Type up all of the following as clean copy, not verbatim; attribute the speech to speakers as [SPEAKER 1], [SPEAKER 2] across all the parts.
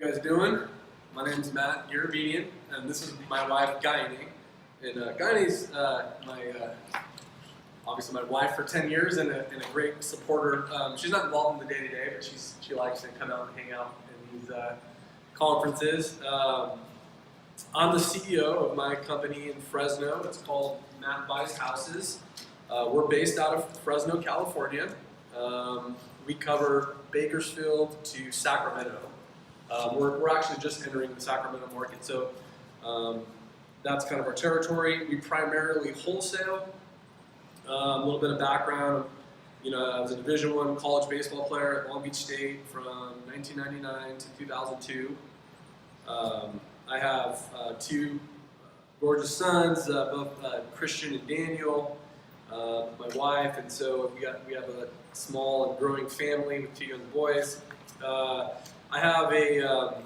[SPEAKER 1] How you guys doing? My name is Matt Garabedian, and this is my wife, Guyanee. And Guyanee's obviously my wife for 10 years and a great supporter. She's not involved in the day-to-day, but she likes to come out and hang out in these conferences. I'm the CEO of my company in Fresno. It's called Matt Buys Houses. We're based out of Fresno, California. We cover Bakersfield to Sacramento. We're actually just entering the Sacramento market, so that's kind of our territory. We primarily wholesale. A little bit of background, I was a Division I college baseball player at Long Beach State from 1999 to 2002. I have two gorgeous sons, both Christian and Daniel, my wife, and so we have a small and growing family with two young boys. I have a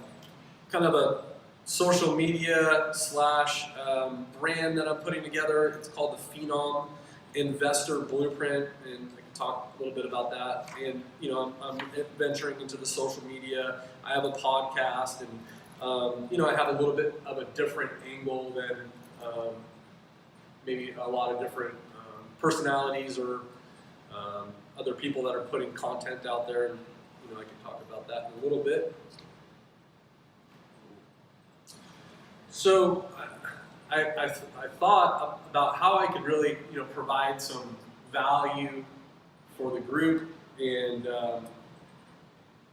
[SPEAKER 1] kind of a social media / brand that I'm putting together. It's called the Phenom Investor Blueprint, and I can talk a little bit about that. And I'm venturing into the social media. I have a podcast, and I have a little bit of a different angle than maybe a lot of different personalities or other people that are putting content out there. And I can talk about that in a little bit. So I thought about how I could really provide some value for the group, and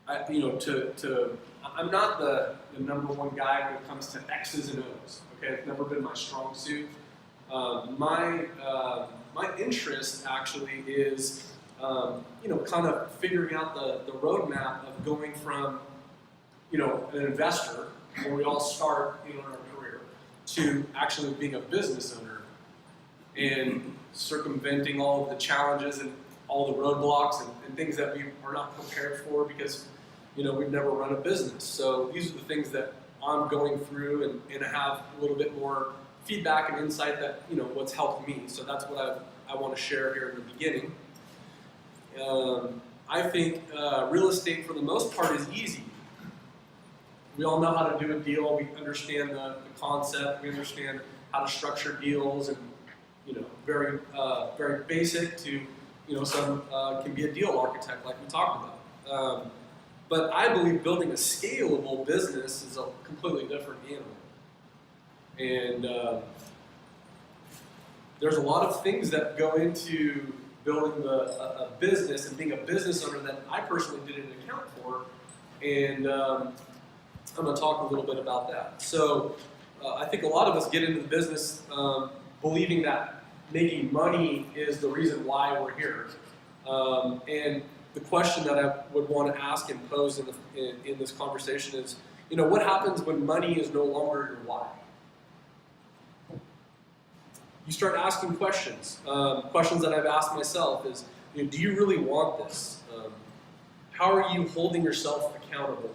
[SPEAKER 1] I'm not the number one guy when it comes to X's and O's. Okay, it's never been my strong suit. My interest actually is kind of figuring out the roadmap of going from an investor, where we all start in our career, to actually being a business owner and circumventing all of the challenges and all the roadblocks and things that we are not prepared for because we've never run a business. So these are the things that I'm going through, and I have a little bit more feedback and insight that what's helped me. So that's what I want to share here in the beginning. I think real estate for the most part is easy. We all know how to do a deal. We understand the concept. We understand how to structure deals, and very basic to some can be a deal architect like we talked about. But I believe building a scalable business is a completely different animal. And there's a lot of things that go into building a business and being a business owner that I personally didn't account for. And I'm going to talk a little bit about that. So I think a lot of us get into the business believing that making money is the reason why we're here. And the question that I would want to ask and pose in this conversation is, what happens when money is no longer your why? You start asking questions. Questions that I've asked myself is, do you really want this? How are you holding yourself accountable?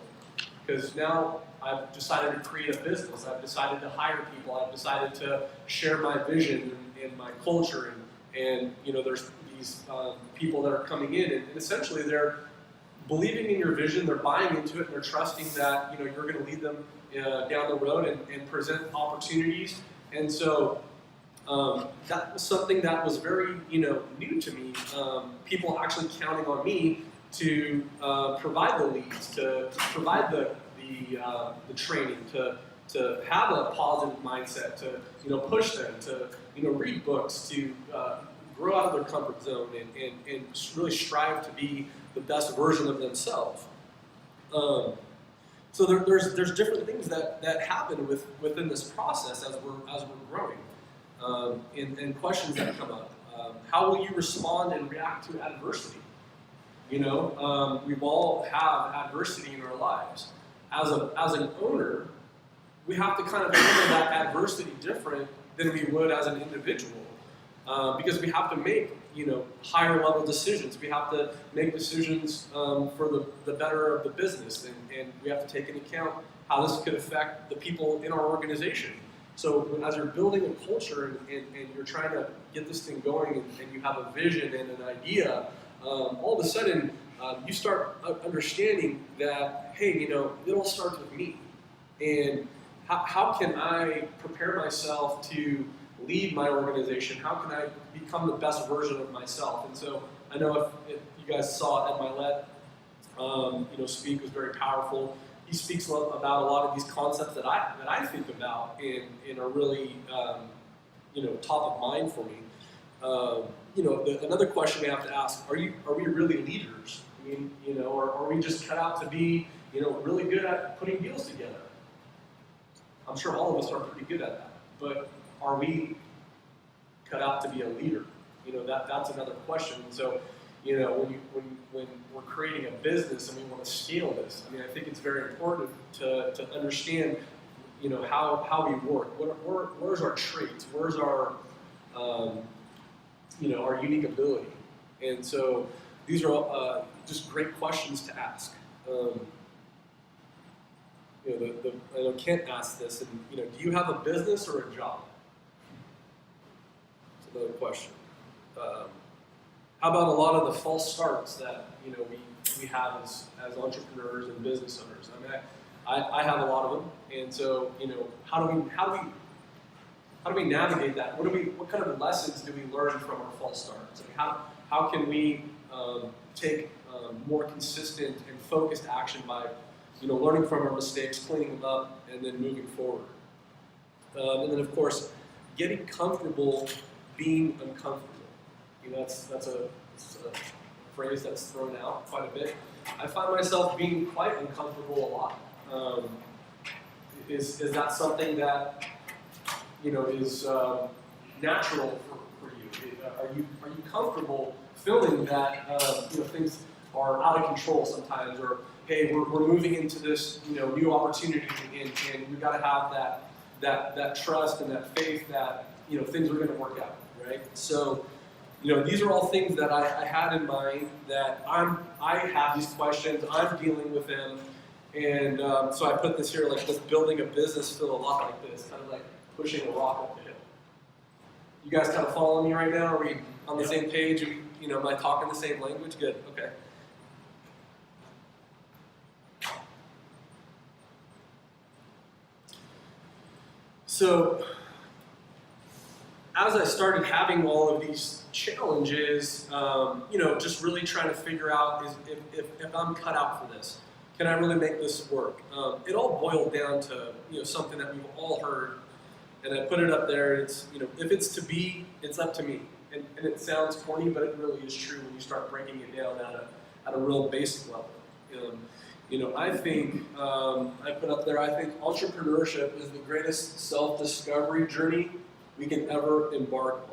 [SPEAKER 1] Because now I've decided to create a business. I've decided to hire people. I've decided to share my vision and my culture. And there's these people that are coming in, and essentially they're believing in your vision. They're buying into it. And they're trusting that you're going to lead them down the road and present opportunities. And so that was something that was very new to me. People actually counting on me to provide the leads, to provide the training, to have a positive mindset, to push them, to read books, to grow out of their comfort zone, and really strive to be the best version of themselves. So there's different things that happen within this process as we're growing, and questions that come up. How will you respond and react to adversity? We've all have adversity in our lives. As an owner, we have to kind of handle that adversity different than we would as an individual, because we have to make higher level decisions. We have to make decisions for the better of the business, and we have to take into account how this could affect the people in our organization. So as you're building a culture and you're trying to get this thing going, and you have a vision and an idea, all of a sudden you start understanding that, hey, you know, it all starts with me. And how can I prepare myself to lead my organization? How can I become the best version of myself? And so I know if you guys saw Ed Milet, you know, speak was very powerful. He speaks about a lot of these concepts that I think about and are really you know, top of mind for me. You know, another question we have to ask: are we really leaders? I mean, you know, or are we just cut out to be, you know, really good at putting deals together? I'm sure all of us are pretty good at that, but are we cut out to be a leader? You know, that's another question. And so, you know, when we're creating a business and we want to scale this, I mean, I think it's very important to understand, you know, how we work. Where's our traits? Where's our you know, our unique ability? And so these are all, just great questions to ask. You know, I know Kent asked this, and you know, do you have a business or a job? That's another question. How about a lot of the false starts that, you know, we have as entrepreneurs and business owners? I mean, I have a lot of them, and so, you know, how do we navigate that? What kind of lessons do we learn from our false starts? Like how can we take more consistent and focused action by, you know, learning from our mistakes, cleaning them up, and then moving forward? And then, of course, getting comfortable being uncomfortable. You know, that's a phrase that's thrown out quite a bit. I find myself being quite uncomfortable a lot. Is that something that, you know, is natural for you? Are you comfortable feeling that you know, things are out of control sometimes, or hey, we're moving into this, you know, new opportunity, and we've got to have that trust and that faith that, you know, things are going to work out, right? So, you know, these are all things that I had in mind, that I have these questions, I'm dealing with them, and so I put this here, like, does building a business feel a lot like this, kind of like pushing a rock up the hill? You guys kind of following me right now? Are we on the same page? You know, am I talking the same language? Good, okay. So, as I started having all of these challenges, you know, just really trying to figure out if I'm cut out for this. Can I really make this work? It all boiled down to, you know, something that we've all heard, and I put it up there. It's, you know, if it's to be, it's up to me. And it sounds corny, but it really is true when you start breaking it down at a real basic level. You know, I think, I put up there, I think entrepreneurship is the greatest self-discovery journey we can ever embark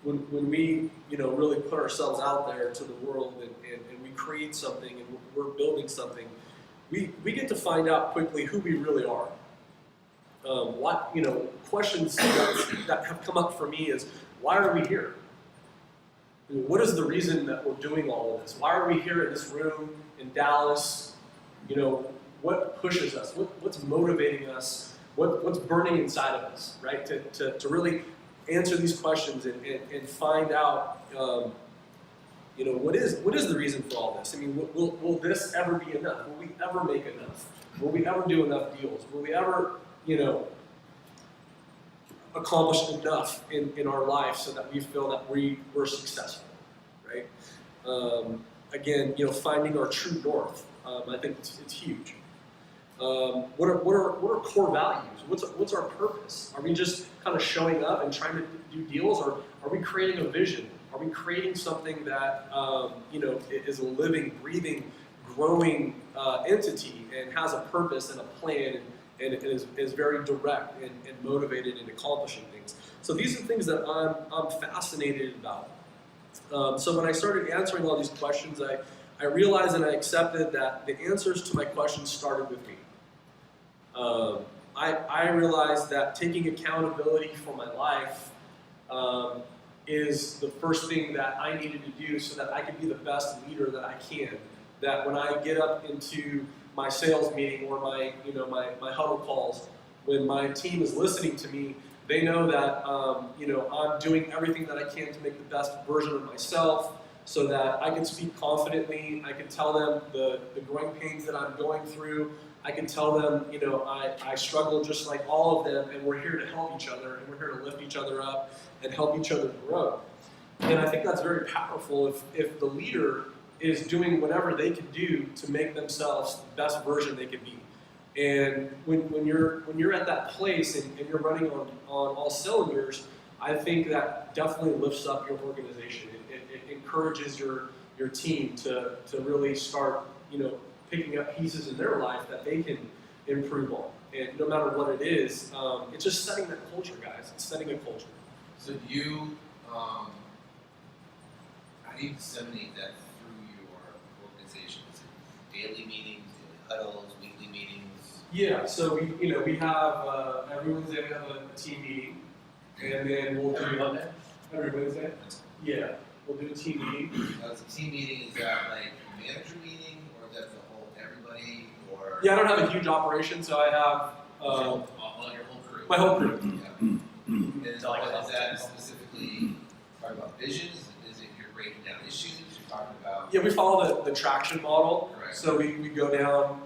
[SPEAKER 1] on. When we, you know, really put ourselves out there to the world and we create something and we're building something, we get to find out quickly who we really are. What, you know, questions that have come up for me is, why are we here? What is the reason that we're doing all of this? Why are we here in this room in Dallas? You know, what pushes us? What's motivating us? What's burning inside of us, right? To really answer these questions and find out, you know, what is the reason for all this? I mean, will this ever be enough? Will we ever make enough? Will we ever do enough deals? Will we ever, you know, accomplish enough in our life so that we feel that we're successful, right? Again, you know, finding our true north. I think it's huge. What are core values? What's our purpose? Are we just kind of showing up and trying to do deals, or are we creating a vision? Are we creating something that you know, is a living, breathing, growing entity and has a purpose and a plan, and is very direct and motivated in accomplishing things? So these are things that I'm fascinated about. So when I started answering all these questions, I realized and I accepted that the answers to my questions started with me. I realized that taking accountability for my life is the first thing that I needed to do so that I could be the best leader that I can. That when I get up into my sales meeting or my huddle calls, when my team is listening to me, they know that you know, I'm doing everything that I can to make the best version of myself, so that I can speak confidently. I can tell them the growing pains that I'm going through. I can tell them, I struggle just like all of them, and we're here to help each other, and we're here to lift each other up and help each other grow. And I think that's very powerful if the leader is doing whatever they can do to make themselves the best version they can be. And when you're at that place and you're running on all cylinders, I think that definitely lifts up your organization. It encourages your team to really start, picking up pieces in their life that they can improve on. And no matter what it is, it's just setting that culture, guys. It's setting a culture.
[SPEAKER 2] So do you, how do you disseminate that through your organization? Is it daily meetings, daily huddles, weekly meetings?
[SPEAKER 1] Yeah, so we have every Wednesday we have a team meeting, and then we'll do every Wednesday. Yeah, we'll do a team meeting.
[SPEAKER 2] It's a team meeting. Is that like a manager meeting, or is that the whole everybody? Or
[SPEAKER 1] Yeah, I don't have a huge operation, so I have
[SPEAKER 2] your whole crew.
[SPEAKER 1] my whole crew.
[SPEAKER 2] Yeah. And is that specifically talking about visions? Is it you're breaking down issues? You're talking about?
[SPEAKER 1] Yeah, we follow the traction model.
[SPEAKER 2] Correct.
[SPEAKER 1] So we go down,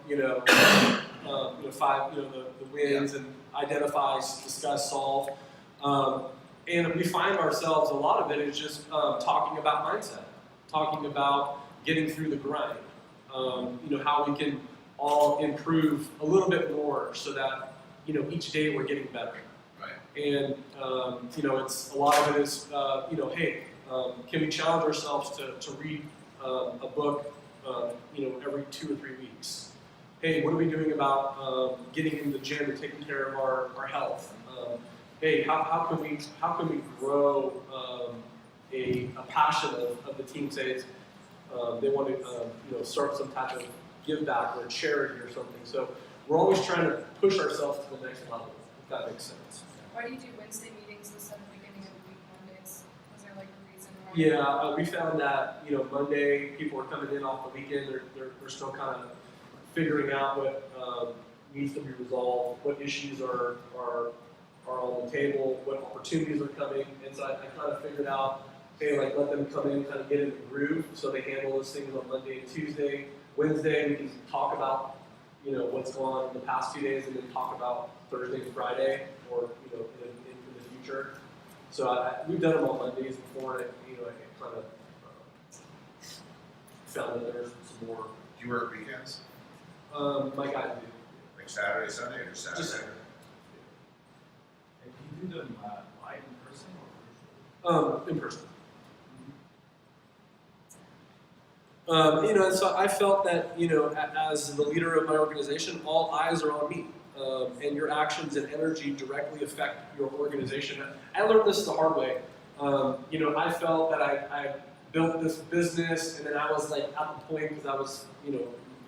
[SPEAKER 1] five, the wins and identify, discuss, solve. And we find ourselves, a lot of it is just talking about mindset, talking about getting through the grind, how we can all improve a little bit more so that, each day we're getting better.
[SPEAKER 2] Right.
[SPEAKER 1] And, it's a lot of it is, hey, can we challenge ourselves to read a book, every 2 or 3 weeks? Hey, what are we doing about getting in the gym and taking care of our health? Hey, how can we grow a passion of the team? Say they want to start some type of give back or charity or something. So we're always trying to push ourselves to the next level, if that makes sense.
[SPEAKER 3] Why do you do Wednesday meetings instead of beginning of the week Mondays? Was there like a reason why?
[SPEAKER 1] Yeah, we found that Monday people are coming in off the weekend. They're still kind of figuring out what needs to be resolved, what issues are on the table, what opportunities are coming. And so I kind of figured out, hey, let them come in, kind of get in the groove, so they handle those things on Monday and Tuesday. Wednesday we can talk about what's going on in the past 2 days, and then talk about Thursday and Friday, or in the future. So we've done them on Mondays before, and I kind of found that there's some more.
[SPEAKER 4] Do you work weekends?
[SPEAKER 1] My guys do.
[SPEAKER 4] Like Saturday, Sunday, or Saturday?
[SPEAKER 1] Just Saturday.
[SPEAKER 5] And do you do them live in person or virtually?
[SPEAKER 1] In person. So I felt that, as the leader of my organization, all eyes are on me. And your actions and energy directly affect your organization. I learned this the hard way. I felt that I built this business, and then I was at the point, because I was,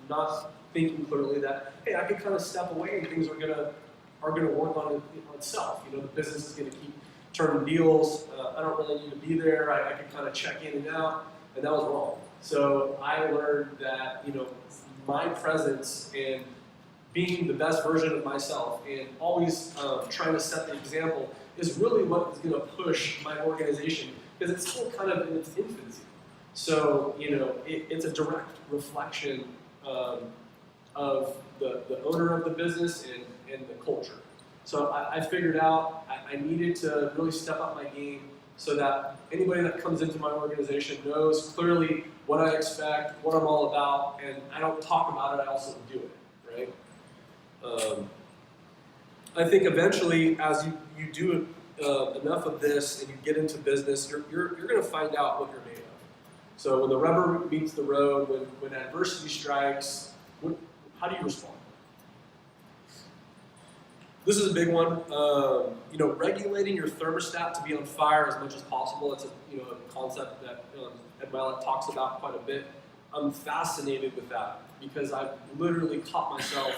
[SPEAKER 1] not thinking clearly that, hey, I could kind of step away and things are gonna work on itself. The business is gonna keep turning deals. I don't really need to be there. I could kind of check in and out, and that was wrong. So I learned that, my presence and being the best version of myself and always trying to set the example is really what is going to push my organization, because it's still kind of in its infancy. So, it's a direct reflection of the owner of the business and the culture. So I figured out I needed to really step up my game so that anybody that comes into my organization knows clearly what I expect, what I'm all about, and I don't talk about it, I also do it, right? I think eventually, as you do enough of this and you get into business, you're going to find out what you're made of. So when the rubber meets the road, when adversity strikes, how do you respond? This is a big one. Regulating your thermostat to be on fire as much as possible. It's a concept that Ed Mylett talks about quite a bit. I'm fascinated with that because I've literally caught myself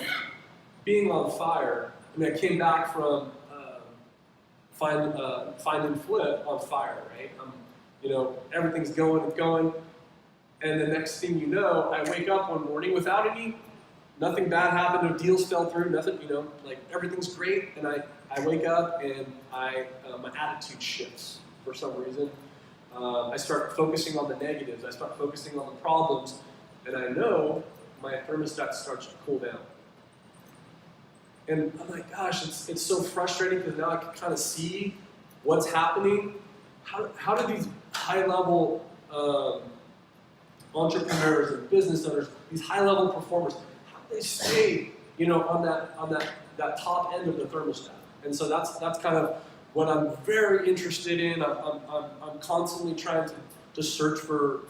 [SPEAKER 1] being on fire. I came back from find and flip on fire, right? Everything's going, and the next thing you know, I wake up one morning without nothing bad happened, no deals fell through, nothing, everything's great, and I wake up and my attitude shifts for some reason. I start focusing on the negatives. I start focusing on the problems, and I know my thermostat starts to cool down. And I'm like, gosh, it's so frustrating because now I can kind of see what's happening. How do these high-level entrepreneurs and business owners, these high-level performers, how do they stay, on that top end of the thermostat? And so that's kind of what I'm very interested in. I'm constantly trying to search for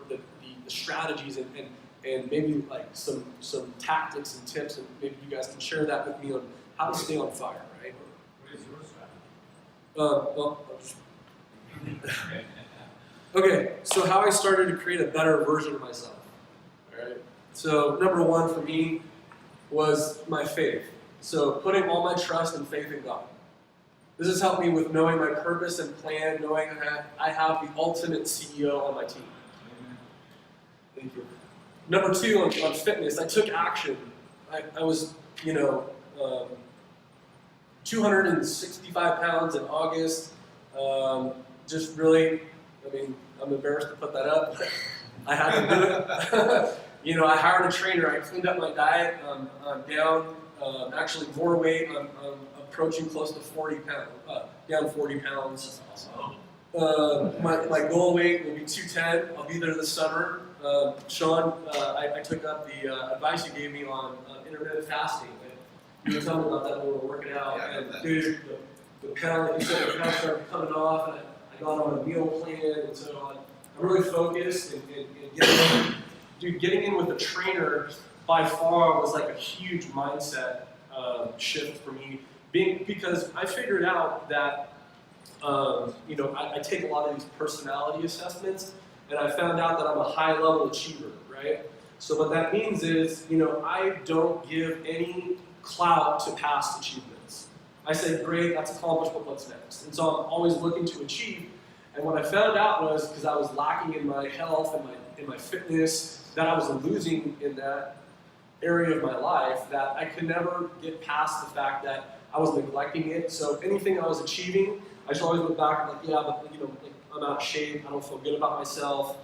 [SPEAKER 1] the strategies and maybe like some tactics and tips, and maybe you guys can share that with me on how to stay on fire, right?
[SPEAKER 5] What is your strategy?
[SPEAKER 1] Well, I'll just okay, so how I started to create a better version of myself. All right. So number one for me was my faith. So putting all my trust and faith in God. This has helped me with knowing my purpose and plan, knowing I have the ultimate CEO on my team. Thank you. Number two, on fitness, I took action. I was, 265 pounds in August. Just really, I'm embarrassed to put that up, but I had to do it. I hired a trainer. I cleaned up my diet. I'm down, actually more weight. I'm approaching close to 40 pounds, down 40 pounds. My goal weight will be 210. I'll be there this summer. Sean, I took up the advice you gave me on intermittent fasting. You were telling me about that when we were working out.
[SPEAKER 4] Yeah,
[SPEAKER 1] And dude, the pound, you said the pound started coming off, and I got on a meal plan, and so I'm really focused and getting in with a trainer by far was like a huge mindset shift for me. Because I figured out that I take a lot of these personality assessments, and I found out that I'm a high-level achiever, right? So what that means is, I don't give any clout to past achievements. I say, great, that's accomplished, but what's next? And so I'm always looking to achieve. And what I found out was, because I was lacking in my health and in my fitness, that I was losing in that area of my life, that I could never get past the fact that I was neglecting it. So anything I was achieving, I just always went back and I'm out of shape, I don't feel good about myself.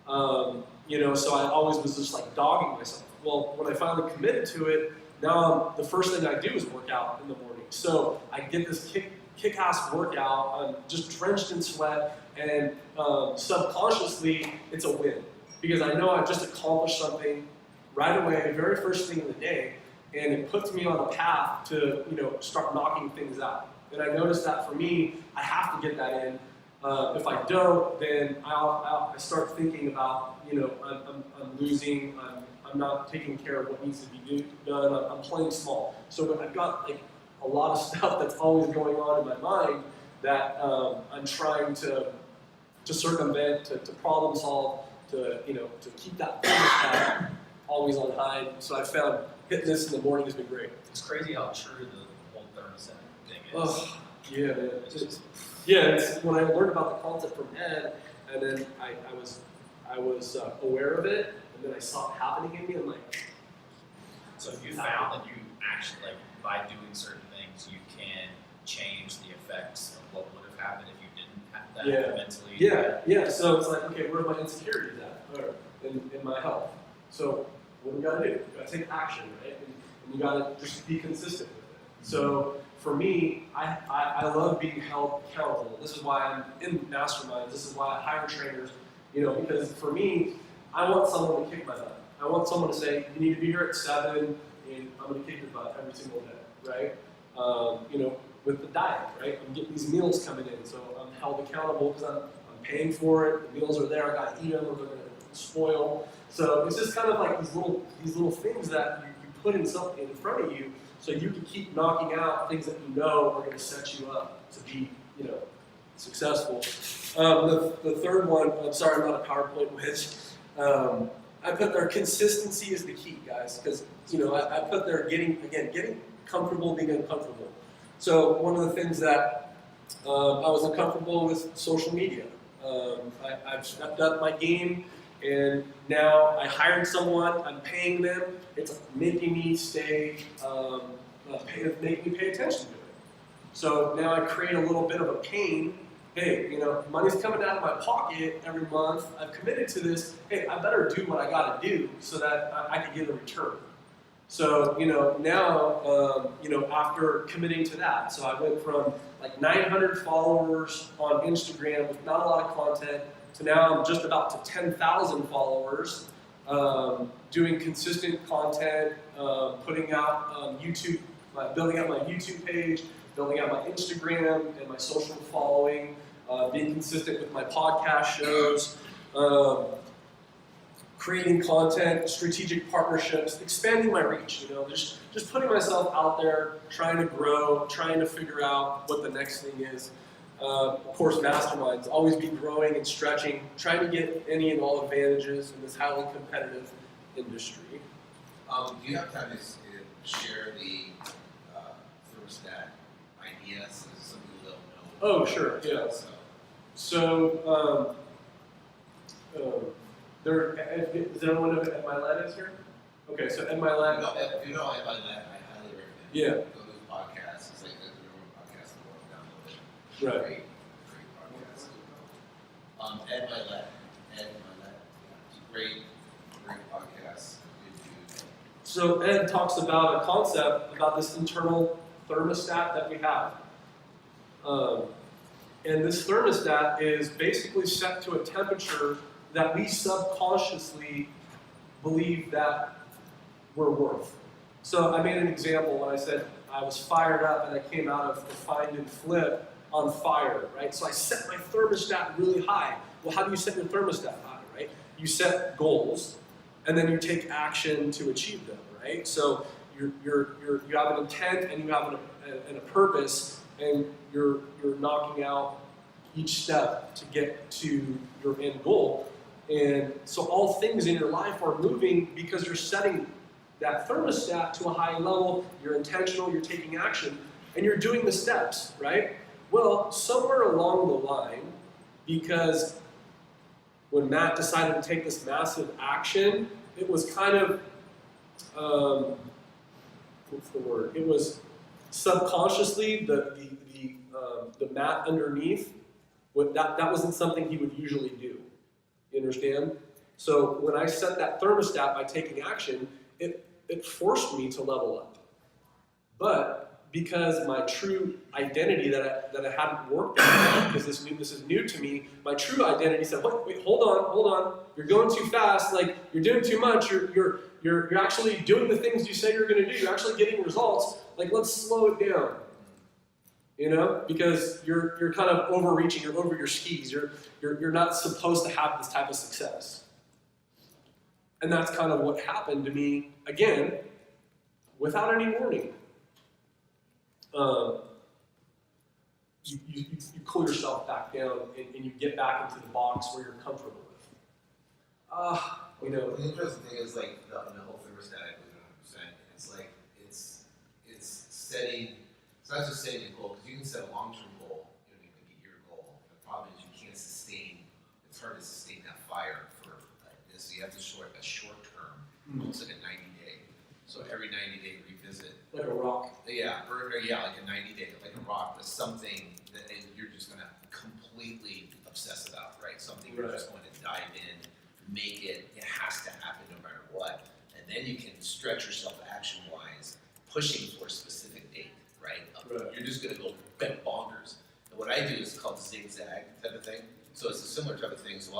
[SPEAKER 1] So I always was just like dogging myself. Well, when I finally committed to it, now the first thing I do is work out in the morning. So I get this kick-ass workout, I'm just drenched in sweat, and subconsciously it's a win. Because I know I've just accomplished something right away, very first thing of the day, and it puts me on a path to start knocking things out. And I noticed that for me, I have to get that in. If I don't, then I start thinking about, I'm losing, I'm not taking care of what needs to be done, I'm playing small. So I've got like a lot of stuff that's always going on in my mind that I'm trying to circumvent, to problem solve, to keep that thermostat always on high. So I found hitting this in the morning has been great.
[SPEAKER 6] It's crazy how true the whole thermostat thing is.
[SPEAKER 1] Oh, yeah, man. It's when I learned about the concept from Ed, and then I was aware of it, and then I saw it happening in me. I'm like,
[SPEAKER 6] So if you found that you actually, like, by doing certain things, you can change the effects of what would have happened if you didn't have that mentally.
[SPEAKER 1] Yeah. So it's like, okay, where's my insecurities at? Or in my health. So what do we gotta do? We gotta take action, right? And you gotta just be consistent with it. So for me, I love being held accountable. This is why I'm in masterminds. This is why I hire trainers. Because for me, I want someone to kick my butt. I want someone to say, you need to be here at 7, and I'm going to kick your butt every single day, right? With the diet, right? I'm getting these meals coming in, so I'm held accountable because I'm paying for it. The meals are there. I got to eat them, or they're going to spoil. So it's just kind of like these little things that you put in something in front of you, so you can keep knocking out things that you know are going to set you up to be, successful. The third one, I'm sorry, I'm not a PowerPoint whiz. I put there consistency is the key, guys, because I put there getting comfortable being uncomfortable. So one of the things that I was uncomfortable with social media. I've stepped up my game, and now I hired someone. I'm paying them. It's making me making me pay attention to it. So now I create a little bit of a pain hey, money's coming out of my pocket every month. I've committed to this. Hey, I better do what I got to do so that I can get a return. So, now, after committing to that, so I went from like 900 followers on Instagram with not a lot of content to now I'm just about to 10,000 followers, doing consistent content, putting out YouTube, building out my YouTube page, building out my Instagram and my social following, being consistent with my podcast shows, creating content, strategic partnerships, expanding my reach, just putting myself out there, trying to grow, trying to figure out what the next thing is. Of course, masterminds, always be growing and stretching, trying to get any and all advantages in this highly competitive industry.
[SPEAKER 2] Do you have time to share the thermostat idea so some people don't know?
[SPEAKER 1] Oh, sure, yeah.
[SPEAKER 2] So,
[SPEAKER 1] Does anyone know who Ed Milet is here? Okay, so Ed Milet.
[SPEAKER 2] if you know about that, I highly recommend
[SPEAKER 1] Yeah.
[SPEAKER 2] go to his podcast. It's like the number one podcast in the world download it.
[SPEAKER 1] Right.
[SPEAKER 2] Great podcast. Ed Milet. He's a great podcast. Good dude.
[SPEAKER 1] So Ed talks about a concept about this internal thermostat that we have. And this thermostat is basically set to a temperature that we subconsciously believe that we're worth. So I made an example when I said I was fired up and I came out of the find and flip on fire, right? So I set my thermostat really high. Well, how do you set your thermostat high, right? You set goals and then you take action to achieve them, right? So you have an intent and you have a purpose, and you're knocking out each step to get to your end goal. And so all things in your life are moving because you're setting that thermostat to a high level, you're intentional, you're taking action, and you're doing the steps, right? Well, somewhere along the line, because when Matt decided to take this massive action, it was kind of, what's the word? It was subconsciously, the Matt underneath, that wasn't something he would usually do. You understand? So when I set that thermostat by taking action, it forced me to level up. But because my true identity that I hadn't worked on, because this is new to me, my true identity said, wait, hold on, you're going too fast, like you're doing too much, you're actually doing the things you say you're going to do, you're actually getting results, like let's slow it down. Because you're kind of overreaching, you're over your skis, you're not supposed to have this type of success. And that's kind of what happened to me, again, without any warning. You cool yourself back down and you get back into the box where you're comfortable with.
[SPEAKER 2] The interesting thing is like the whole thermostat, I believe 100%. It's like it's setting. It's not just setting a goal, because you can set a long-term goal. You can get your goal. The problem is you can't sustain. It's hard to sustain that fire for this. So you have to a short term. It's like a 90-day. So every 90-day revisit.
[SPEAKER 1] Like a rock.
[SPEAKER 2] Yeah, like a 90-day, like a rock. That's something that you're just going to completely obsess about, right? Something you're just going to dive in, make it. It has to happen no matter what. And then you can stretch yourself action-wise, pushing for a specific date, right? You're just going to go bonkers. And what I do is called zigzag type of thing. So it's a similar type of thing. So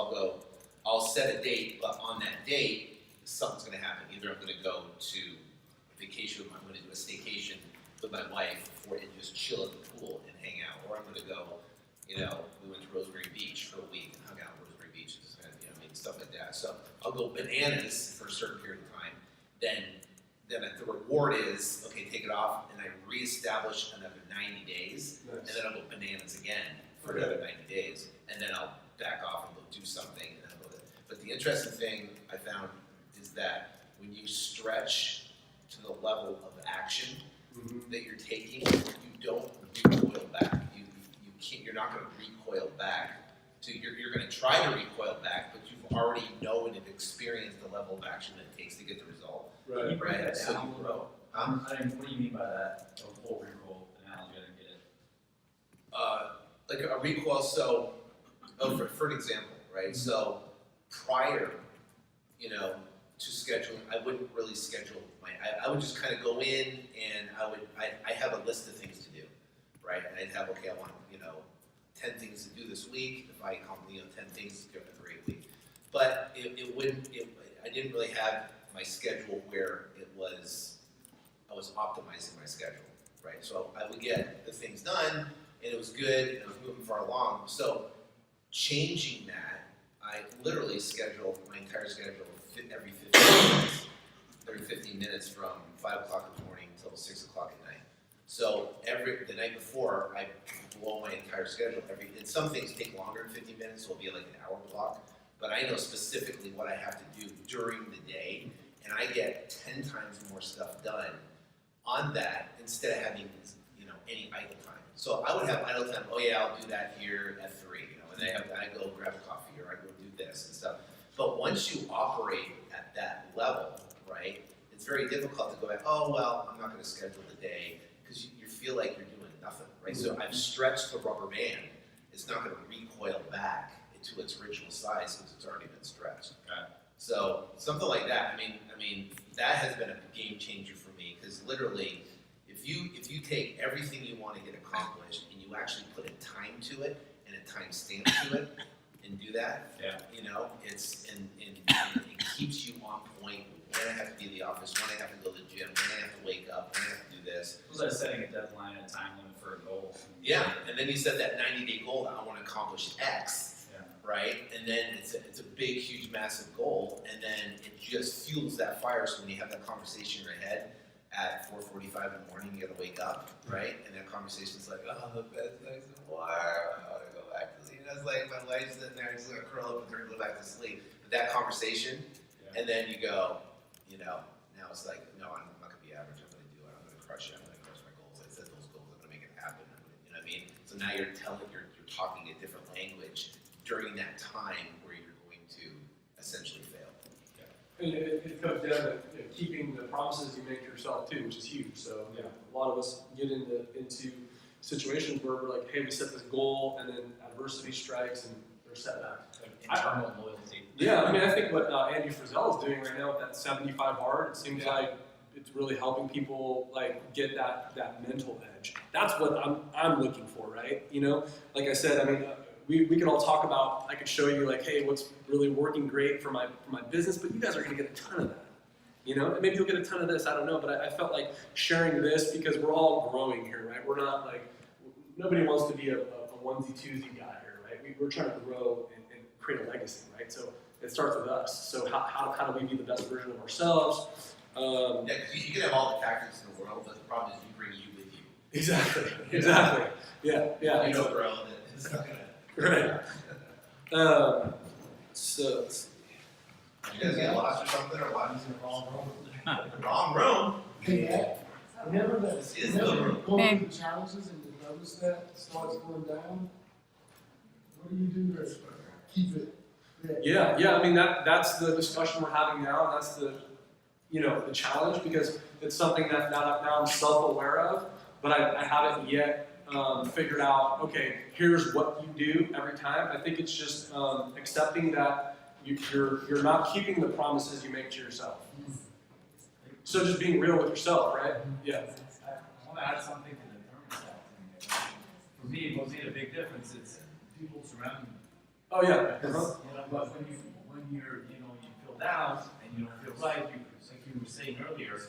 [SPEAKER 2] I'll set a date, but on that date, something's going to happen. Either I'm going to go to vacation, I'm going to do a staycation with my wife, and just chill at the pool and hang out, or I'm going to go, we went to Rosemary Beach for a week and hung out at Rosemary Beach, and just kind of, stuff like that. So I'll go bananas for a certain period of time. Then the reward is, okay, take it off, and I reestablish another 90 days, and then I'll go bananas again for another 90 days, and then I'll back off and go do something, and I'll go there. But the interesting thing I found is that when you stretch to the level of action that you're taking, you don't recoil back. You're not going to recoil back. So you're going to try to recoil back, but you've already know and have experienced the level of action that it takes to get the result.
[SPEAKER 5] Can you break that
[SPEAKER 2] So
[SPEAKER 5] down
[SPEAKER 2] you
[SPEAKER 5] a little
[SPEAKER 2] grow.
[SPEAKER 5] bit? What do you mean by that? The whole reroll analogy, I didn't get it.
[SPEAKER 2] like a recoil, so, for an example, right? So prior, to scheduling, I wouldn't really schedule I would just kind of go in and I have a list of things to do, right? And I'd have, okay, I want, 10 things to do this week. If I accomplish, 10 things, it's a great week. But I didn't really have my schedule where I was optimizing my schedule, right? So I would get the things done, and it was good, and it was moving far along. So changing that, I literally schedule my entire schedule every 15 minutes from 5 o'clock in the morning until 6 o'clock at night. So the night before, I blow my entire schedule. And some things take longer than 15 minutes, so it'll be like an hour block. But I know specifically what I have to do during the day, and I get 10 times more stuff done on that instead of having any idle time. So I would have idle time. Oh yeah, I'll do that here at 3. And I go grab a coffee or I go do this and stuff. But once you operate at that level, right, it's very difficult to go back. Oh well, I'm not going to schedule the day because you feel like you're doing nothing, right? So I've stretched the rubber band. It's not going to recoil back to its original size because it's already been stretched.
[SPEAKER 6] Okay.
[SPEAKER 2] So something like that. I mean, that has been a game changer for me because literally, if you take everything you want to get accomplished and you actually put a time to it and a time stamp to it and do that, it's and it keeps you on point when I have to be in the office, when I have to go to the gym, when I have to wake up, when I have to do this.
[SPEAKER 6] It was like setting a deadline and a time limit for a goal.
[SPEAKER 2] Yeah, and then you set that 90-day goal that I want to accomplish X, right? And then it's a big, huge, massive goal, and then it just fuels that fire. So when you have that conversation in your head at 4:45 in the morning, you got to wake up, right? And that conversation's like, oh, the bed's nice and warm. I want to go back to sleep. It's like my wife's sitting there, just gonna curl up and go back to sleep. But that conversation, and then you go, now it's like, no, I'm not gonna be average. I'm gonna do it. I'm gonna crush it. I'm gonna crush my goals. I set those goals. I'm gonna make it happen. You know what I mean? So now you're talking a different language during that time where you're going to essentially fail.
[SPEAKER 1] And it comes down to keeping the promises you make to yourself too, which is huge. So a lot of us get into situations where we're like, hey, we set this goal, and then adversity strikes, and there's setbacks.
[SPEAKER 6] Like internal loyalty.
[SPEAKER 1] Yeah, I mean, I think what Andy Frizzell is doing right now with that 75 hard, it seems like it's really helping people like get that mental edge. That's what I'm looking for, right? Like I said, I mean, we could all talk about. I could show you like, hey, what's really working great for my business, but you guys are going to get a ton of that. And maybe you'll get a ton of this. I don't know, but I felt like sharing this because we're all growing here, right? We're not like nobody wants to be a onesie twosie guy here, right? We're trying to grow and create a legacy, right? So it starts with us. So how do we be the best version of ourselves?
[SPEAKER 2] Yeah, because you can have all the tactics in the world, but the problem is you bring you with you.
[SPEAKER 1] Exactly. Yeah.
[SPEAKER 2] You don't grow, then it's not gonna.
[SPEAKER 1] Right. So.
[SPEAKER 2] You guys get lost or something, or what? Wrong room.
[SPEAKER 7] Whenever
[SPEAKER 2] This is
[SPEAKER 7] whenever
[SPEAKER 2] the
[SPEAKER 7] you're
[SPEAKER 2] room.
[SPEAKER 7] going through challenges and you notice that it starts going down, what do you do to keep it there?
[SPEAKER 1] Yeah. I mean that's the discussion we're having now, and that's the the challenge because it's something that now I'm self-aware of, but I haven't yet figured out. Okay, here's what you do every time. I think it's just accepting that you're not keeping the promises you make to yourself. So just being real with yourself, right? Yeah.
[SPEAKER 5] I want to add something to the thermostat thing. For me, what made a big difference is people surrounding you.
[SPEAKER 1] Oh yeah.
[SPEAKER 5] Because, but when you're, you feel down and you don't feel right, like you were saying earlier,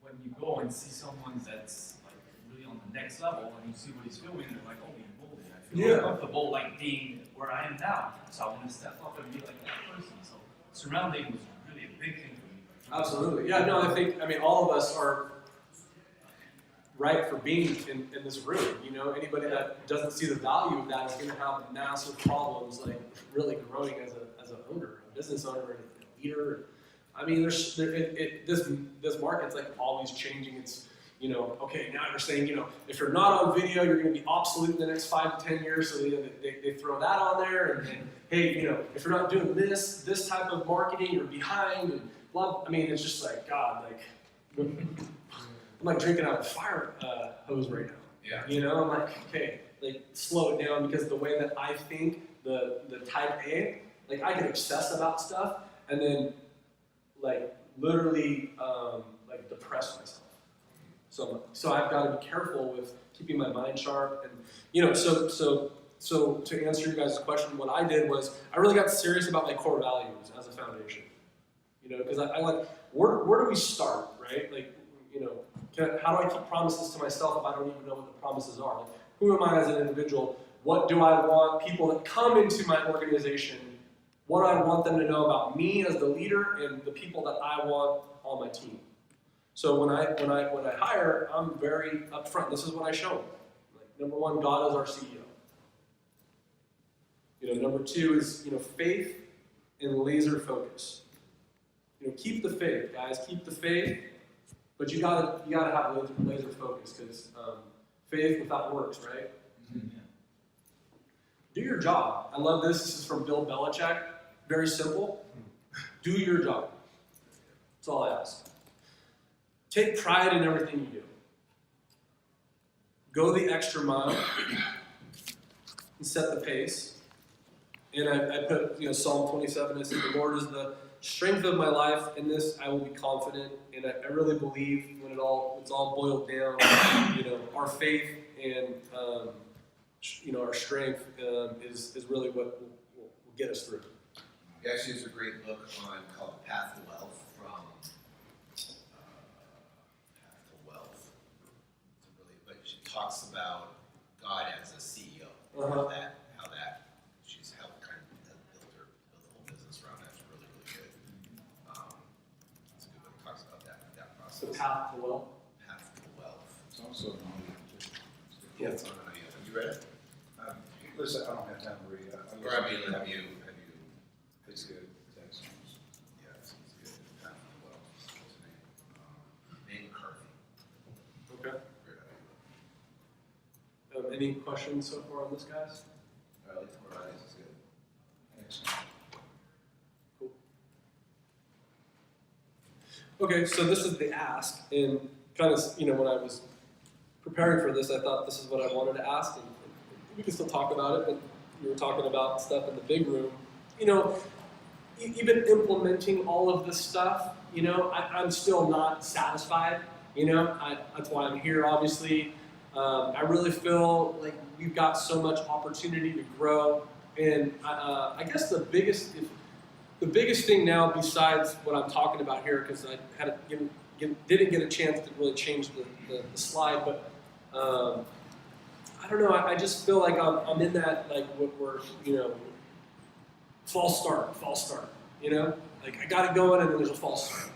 [SPEAKER 5] when you go and see someone that's like really on the next level and you see what he's doing, you're like, holy moly, I feel comfortable like being where I am now. So I want to step up and be like that person. So surrounding was really a big thing for me.
[SPEAKER 1] Absolutely. Yeah, no, I mean, all of us are right for being in this room. Anybody that doesn't see the value of that is going to have massive problems, like really growing as an owner, a business owner, and a leader. I mean, this market's like always changing. It's, okay, now you're saying, if you're not on video, you're going to be obsolete in the next 5 to 10 years. So they throw that on there, and hey, if you're not doing this type of marketing, you're behind. And blah. I mean, it's just like God, like I'm like drinking out of a fire hose right now.
[SPEAKER 2] Yeah.
[SPEAKER 1] I'm like, okay, like slow it down because the way that I think, the type A, like I can obsess about stuff and then like literally like depress myself. So I've got to be careful with keeping my mind sharp and so to answer your guys' question, what I did was I really got serious about my core values as a foundation. Because I like where do we start, right? Like how do I keep promises to myself if I don't even know what the promises are? Like, who am I as an individual? What do I want people that come into my organization? What do I want them to know about me as the leader and the people that I want on my team? So when I hire, I'm very upfront. This is what I show them. Like, number one, God is our CEO. Number two is faith and laser focus. Keep the faith, guys. Keep the faith, but you gotta have laser focus because faith without works, right?
[SPEAKER 6] Mm-hmm.
[SPEAKER 1] Do your job. I love this. This is from Bill Belichick. Very simple. Do your job. That's all I ask. Take pride in everything you do. Go the extra mile and set the pace. And I put Psalm 27. I said, "The Lord is the strength of my life. In this I will be confident." And I really believe when it's all boiled down, our faith and our strength is really what will get us through.
[SPEAKER 2] Actually, there's a great book called Path to Wealth from Path to Wealth. But she talks about God as a CEO. How that she's helped kind of build the whole business around that. It's really good. It's a good book. It talks about that process.
[SPEAKER 1] The path to wealth.
[SPEAKER 2] Path to Wealth.
[SPEAKER 4] It's also an audio.
[SPEAKER 2] Yeah, it's on audio. Have you read it?
[SPEAKER 4] Listen, I don't have time to read it.
[SPEAKER 2] Or have you?
[SPEAKER 4] It's good. Thanks.
[SPEAKER 2] Yeah, it's good. Path to Wealth. What's his name? Nate McCarthy.
[SPEAKER 1] Okay.
[SPEAKER 2] Great idea.
[SPEAKER 1] Any questions so far on this, guys?
[SPEAKER 2] I like the varieties. It's good.
[SPEAKER 4] Excellent.
[SPEAKER 1] Cool. Okay, so this is the ask, and kind of, when I was preparing for this, I thought this is what I wanted to ask, and we can still talk about it, but we were talking about stuff in the big room. Even implementing all of this stuff, I'm still not satisfied. That's why I'm here, obviously. I really feel like we've got so much opportunity to grow, and I guess the biggest thing now, besides what I'm talking about here, because I didn't get a chance to really change the slide, but I don't know. I just feel like I'm in that we're false start. Like I got it going, and then there's a false start.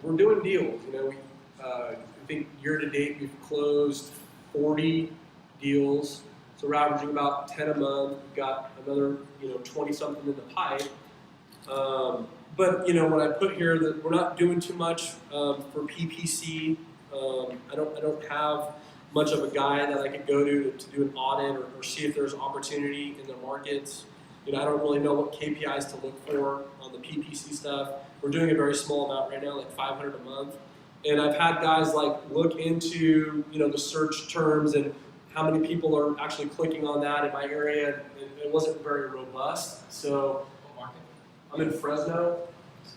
[SPEAKER 1] We're doing deals. I think year to date we've closed 40 deals, so we're averaging about 10 a month. We've got another 20 something in the pipe. But when I put here that we're not doing too much for PPC, I don't have much of a guy that I could go to do an audit or see if there's opportunity in the markets. I don't really know what KPIs to look for on the PPC stuff. We're doing a very small amount right now, like 500 a month. And I've had guys look into the search terms and how many people are actually clicking on that in my area. It wasn't very robust. So
[SPEAKER 6] What market?
[SPEAKER 1] I'm in Fresno,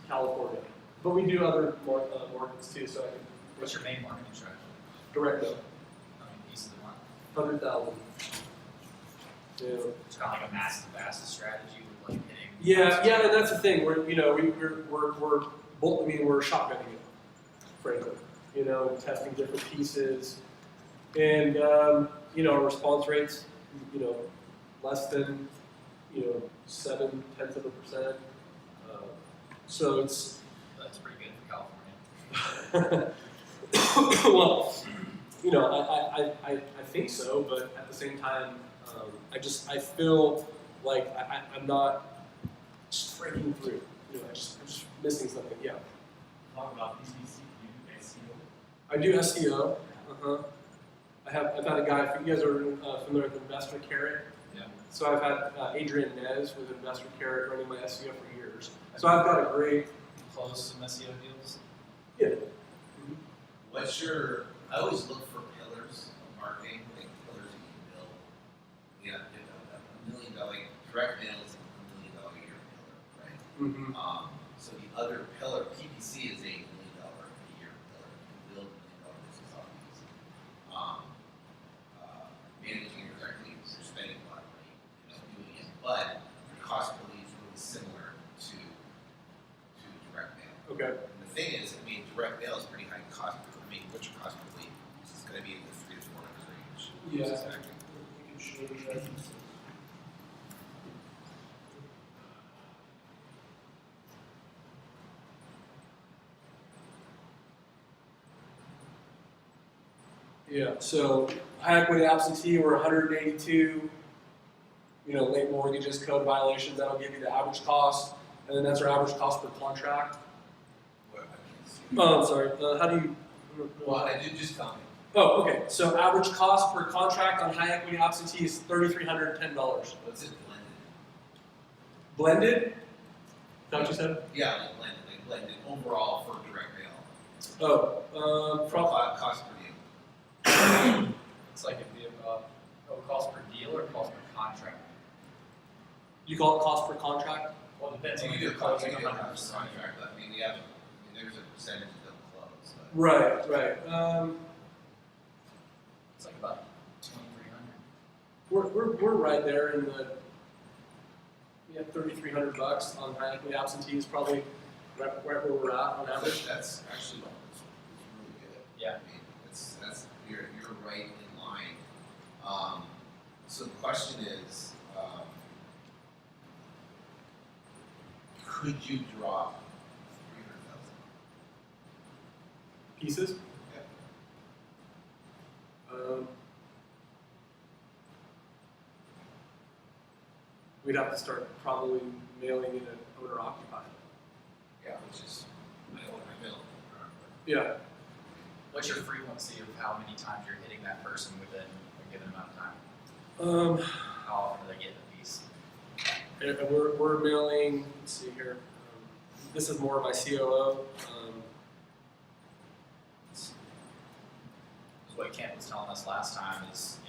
[SPEAKER 1] California, but we do other markets too. So I can
[SPEAKER 6] What's your main marketing strategy?
[SPEAKER 1] direct them.
[SPEAKER 6] How many pieces of marketing?
[SPEAKER 1] 100,000. Yeah.
[SPEAKER 6] It's kind of like a massive fast strategy with like hitting.
[SPEAKER 1] Yeah, and that's the thing. We're we're shotgunning it, frankly. Testing different pieces, and our response rates, less than 0.7%. So it's
[SPEAKER 6] That's pretty good for California.
[SPEAKER 1] well, I think so, but at the same time, I feel like I'm not just breaking through. I'm just missing something. Yeah.
[SPEAKER 5] Talk about PPC, you do SEO.
[SPEAKER 1] I do SEO. I've had a guy. If you guys are familiar with Investor Carrot,
[SPEAKER 6] Yeah.
[SPEAKER 1] so I've had Adrian Nez with Investor Carrot running my SEO for years. So I've got a great.
[SPEAKER 6] Close some SEO deals.
[SPEAKER 1] Yeah.
[SPEAKER 2] What's your? I always look for pillars of marketing, like yeah, $1 million, like, direct mail is $1 million a year pillar, right?
[SPEAKER 1] Mm-hmm.
[SPEAKER 2] So the other pillar, PPC is $1 million a year pillar, you build $1 million business off of these. Managing your direct leads, you're spending a lot of money, doing it, but your cost per lead is really similar to direct mail.
[SPEAKER 1] Okay.
[SPEAKER 2] And the thing is, direct mail is pretty high cost per, what's your cost per lead? It's gonna be in the $300 to $400 range.
[SPEAKER 7] Yeah.
[SPEAKER 2] Exactly.
[SPEAKER 7] We can show you that.
[SPEAKER 1] Yeah, so high equity absentee, we're 182, late mortgages, code violations, that'll give you the average cost, and then that's our average cost per contract.
[SPEAKER 2] What, I can't see.
[SPEAKER 1] Oh, I'm sorry, how do you?
[SPEAKER 2] Well, I did just tell me.
[SPEAKER 1] Oh, okay, so average cost per contract on high equity absentee is $3,310.
[SPEAKER 2] What's it blended?
[SPEAKER 1] Blended? Is that what you said?
[SPEAKER 2] Yeah, like blended overall for direct mail. Cost per deal.
[SPEAKER 6] It's like it'd be about, cost per deal or cost per contract?
[SPEAKER 1] You call it cost per contract?
[SPEAKER 6] Well, it depends
[SPEAKER 2] So
[SPEAKER 6] on
[SPEAKER 2] you
[SPEAKER 6] if
[SPEAKER 2] do
[SPEAKER 6] you're
[SPEAKER 2] a contract,
[SPEAKER 6] closing
[SPEAKER 2] you do a
[SPEAKER 6] 100%.
[SPEAKER 2] contract, but there's a percentage that don't close, but.
[SPEAKER 1] Right.
[SPEAKER 6] It's like about 2,300.
[SPEAKER 1] We're right there in the, $3,300 on high equity absentee is probably right where we're at on average.
[SPEAKER 2] That's actually, it's really good.
[SPEAKER 6] Yeah.
[SPEAKER 2] You're right in line. So the question is, could you drop 300,000?
[SPEAKER 1] Pieces?
[SPEAKER 2] Yeah.
[SPEAKER 1] We'd have to start probably mailing it at owner occupied.
[SPEAKER 2] Yeah, which is my bill.
[SPEAKER 1] Yeah.
[SPEAKER 6] What's your frequency of how many times you're hitting that person within a given amount of time? How often do they get a piece?
[SPEAKER 1] And we're mailing, let's see here. This is more of my COO.
[SPEAKER 6] What Kent was telling us last time is,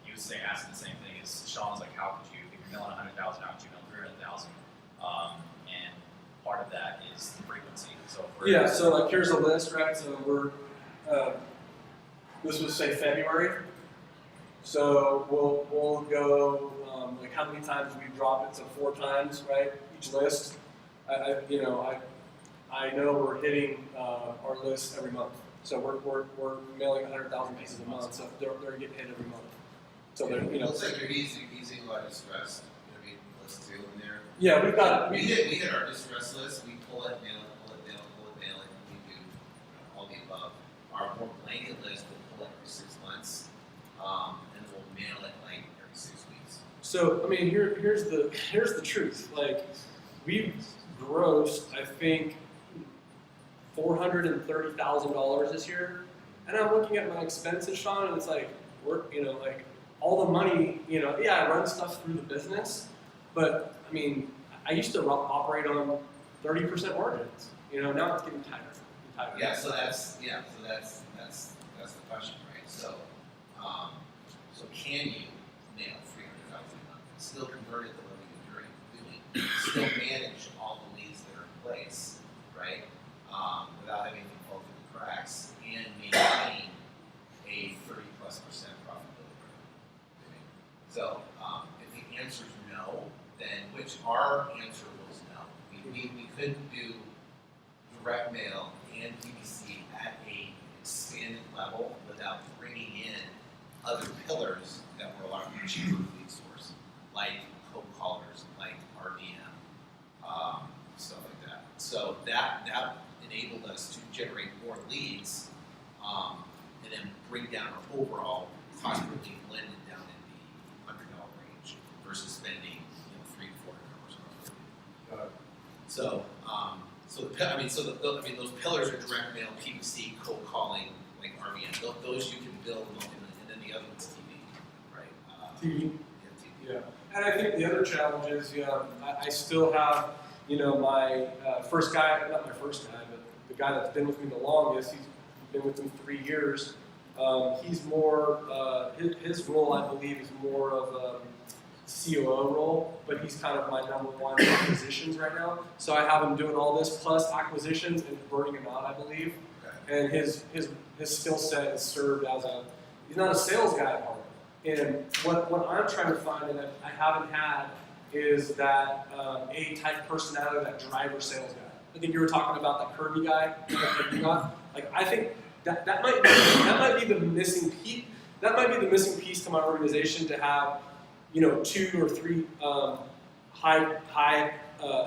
[SPEAKER 6] he was asking the same thing as Sean was like, how could you, if you're mailing 100,000, how could you mail 300,000? And part of that is the frequency. So
[SPEAKER 1] Yeah, so like here's a list, right? So we're, this was say February. So we'll go, like how many times we drop it, so 4 times, right? Each list. I know we're hitting our list every month. So we're mailing 100,000 pieces a month, so they're getting hit every month. So they're,
[SPEAKER 2] It looks like you're easing a lot of distress, list too in there.
[SPEAKER 1] Yeah, we've got,
[SPEAKER 2] We hit our distress list, we pull it, mail it, we do all the above. Our more blanket list, we'll pull it every 6 months, and we'll mail it like every 6 weeks.
[SPEAKER 1] so here's the truth. Like we've grossed, I think, $430,000 this year, and I'm looking at my expenses, Sean, and it's like we're like all the money, I run stuff through the business, but I used to operate on 30% margins. Now it's getting tighter.
[SPEAKER 2] Yeah, so that's the question, right? So, so can you mail 300,000 a month, still convert it to what you're doing, still manage all the leads that are in place, right? Without having to fall through the cracks and maintain a 30+% profitability rate. So, if the answer is no, then which our answer was no. We couldn't do direct mail and PPC at a expanded level without bringing in other pillars that were a lot more cheaper lead source, like cold callers, like RVM, stuff like that. So that enabled us to generate more leads, and then bring down our overall cost per lead blended down in the $100 range versus spending $300 to $400 per lead. So, those pillars are direct mail, PPC, cold calling, like RVM. Those you can build multi-million, and then the other one's TV, right?
[SPEAKER 1] TV.
[SPEAKER 2] Yeah, TV.
[SPEAKER 1] Yeah, and I think the other challenge is, I still have, my first guy, not my first guy, but the guy that's been with me the longest, he's been with me 3 years. He's more, his role, I believe, is more of a COO role, but he's kind of my number one acquisitions right now. So I have him doing all this plus acquisitions and converting them out, I believe. And his skill set is served as he's not a sales guy at heart. And what I'm trying to find and I haven't had is that A-type personality, that driver sales guy. I think you were talking about that Kirby guy, that you got. Like I think that might be the missing piece. That might be the missing piece to my organization to have, 2 or 3 high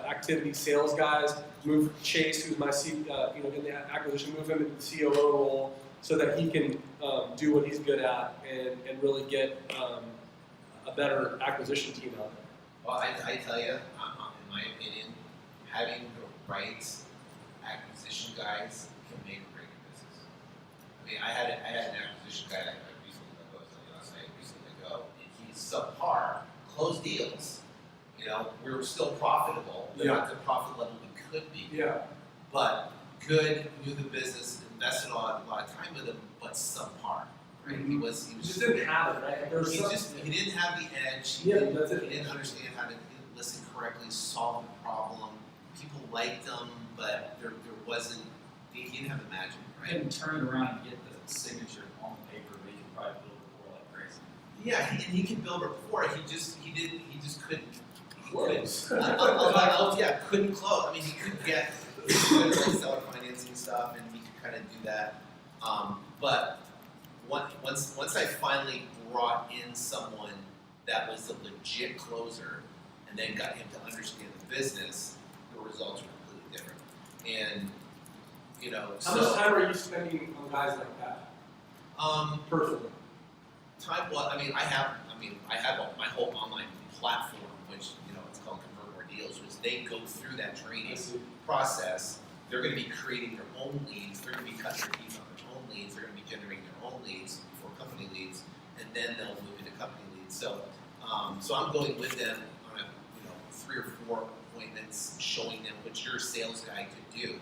[SPEAKER 1] activity sales guys. Move Chase, who's my in the acquisition, move him into the COO role so that he can do what he's good at and really get a better acquisition team out there.
[SPEAKER 2] Well, I tell you, in my opinion, having the right acquisition guys can make or break a business. I mean, I had an acquisition guy that I recently let go, and he's subpar, closed deals. We were still profitable, but not the profit level we could be.
[SPEAKER 1] Yeah.
[SPEAKER 2] But good, knew the business, invested a lot of time with him, but subpar. Right? He was
[SPEAKER 1] He just didn't have it, right? There was
[SPEAKER 2] he didn't have the edge.
[SPEAKER 1] Yeah, that's it.
[SPEAKER 2] He didn't understand how to listen correctly, solve the problem. People liked him, but there wasn't. He didn't have the magic, right?
[SPEAKER 6] Couldn't turn it around and get the signature on the paper, but he could probably build rapport like crazy.
[SPEAKER 2] Yeah, and he can build rapport. He just couldn't
[SPEAKER 1] close.
[SPEAKER 2] Yeah, couldn't close. I mean, he couldn't get seller financing stuff, and he could kind of do that. But once I finally brought in someone that was a legit closer, and then got him to understand the business, the results were completely different. And
[SPEAKER 1] How much time are you spending on guys like that? Personally.
[SPEAKER 2] Time. Well, I have my whole online platform, which it's called Convert More Deals, which they go through that training process. They're going to be creating their own leads. They're going to be cutting their teeth on their own leads. They're going to be generating their own leads before company leads, and then they'll move into company leads. So I'm going with them on 3 or 4 appointments, showing them what your sales guy could do,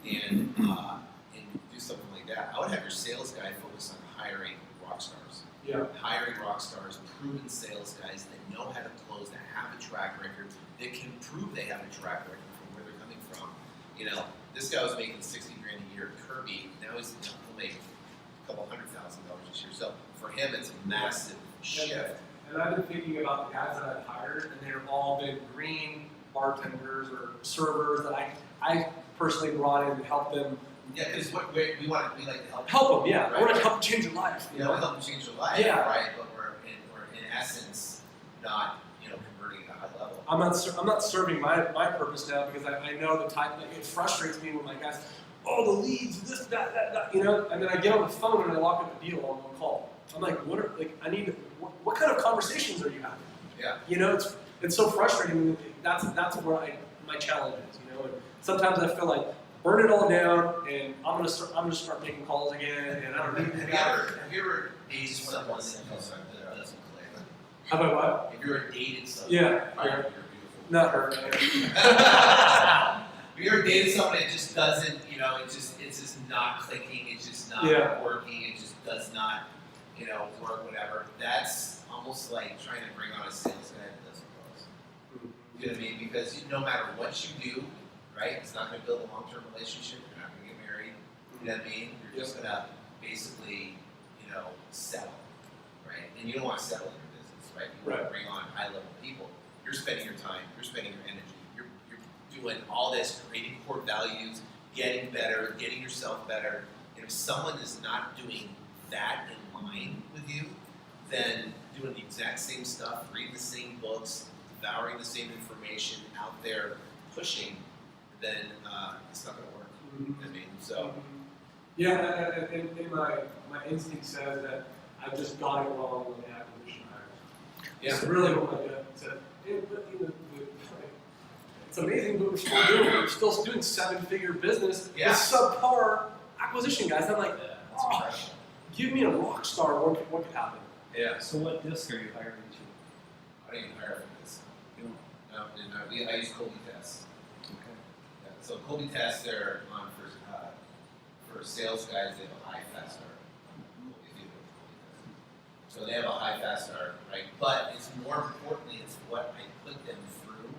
[SPEAKER 2] and do something like that. I would have your sales guy focus on hiring rock stars.
[SPEAKER 1] Yeah.
[SPEAKER 2] Hiring rock stars, proven sales guys that know how to close, that have a track record, that can prove they have a track record from where they're coming from. This guy was making $60,000 a year at Kirby. Now he'll make a couple $100,000 this year. So for him, it's a massive shift.
[SPEAKER 1] And I've been thinking about the guys that I've hired, and they've all been green bartenders or servers that I personally brought in to help them.
[SPEAKER 2] Yeah, because we like to help.
[SPEAKER 1] Help them, yeah.
[SPEAKER 2] Right?
[SPEAKER 1] I want to help change your life.
[SPEAKER 2] We help them change their life,
[SPEAKER 1] Yeah.
[SPEAKER 2] right? But we're in essence not converting at a high level.
[SPEAKER 1] I'm not serving my purpose now because I know the type. It frustrates me when my guys, the leads, this, that, and then I get on the phone and I lock up a deal on one call. I'm like, what kind of conversations are you having?
[SPEAKER 2] Yeah.
[SPEAKER 1] It's so frustrating. That's where my challenge is. And sometimes I feel like burn it all down, and I'm gonna start making calls again, and I don't need to.
[SPEAKER 2] Have you ever dated someone that doesn't click?
[SPEAKER 1] How about what?
[SPEAKER 2] If you're dated someone,
[SPEAKER 1] Yeah.
[SPEAKER 2] you're beautiful.
[SPEAKER 1] Not her.
[SPEAKER 2] If you ever dated someone that just doesn't, it's just not clicking, it's just not working, it just does not, work, whatever. That's almost like trying to bring on a sales guy that doesn't close. You know what I mean? Because no matter what you do, right, it's not going to build a long-term relationship. You're not going to get married. You know what I mean? You're just going to basically, settle, right? And you don't want to settle in your business, right? You want to bring on high-level people. You're spending your time. You're spending your energy. You're doing all this, creating core values, getting better, getting yourself better. And if someone is not doing that in line with you, then doing the exact same stuff, reading the same books, devouring the same information out there, pushing, then it's not going to work. I mean, so.
[SPEAKER 1] Yeah, and my instinct says that I've just got it wrong with the acquisition hires.
[SPEAKER 2] Yeah.
[SPEAKER 1] It's really what my gut said. It's amazing what we're still doing. We're still doing 7-figure business with subpar acquisition guys. I'm like, give me a rock star. What could happen?
[SPEAKER 2] Yeah.
[SPEAKER 5] So what disc are you hiring to?
[SPEAKER 2] I don't even hire for this. No. I use Colby tests.
[SPEAKER 5] Okay.
[SPEAKER 2] Yeah. So Colby tests, they're on for sales guys. They have a high fast start. Colby So they have a high fast start, right? But it's more importantly, it's what I put them through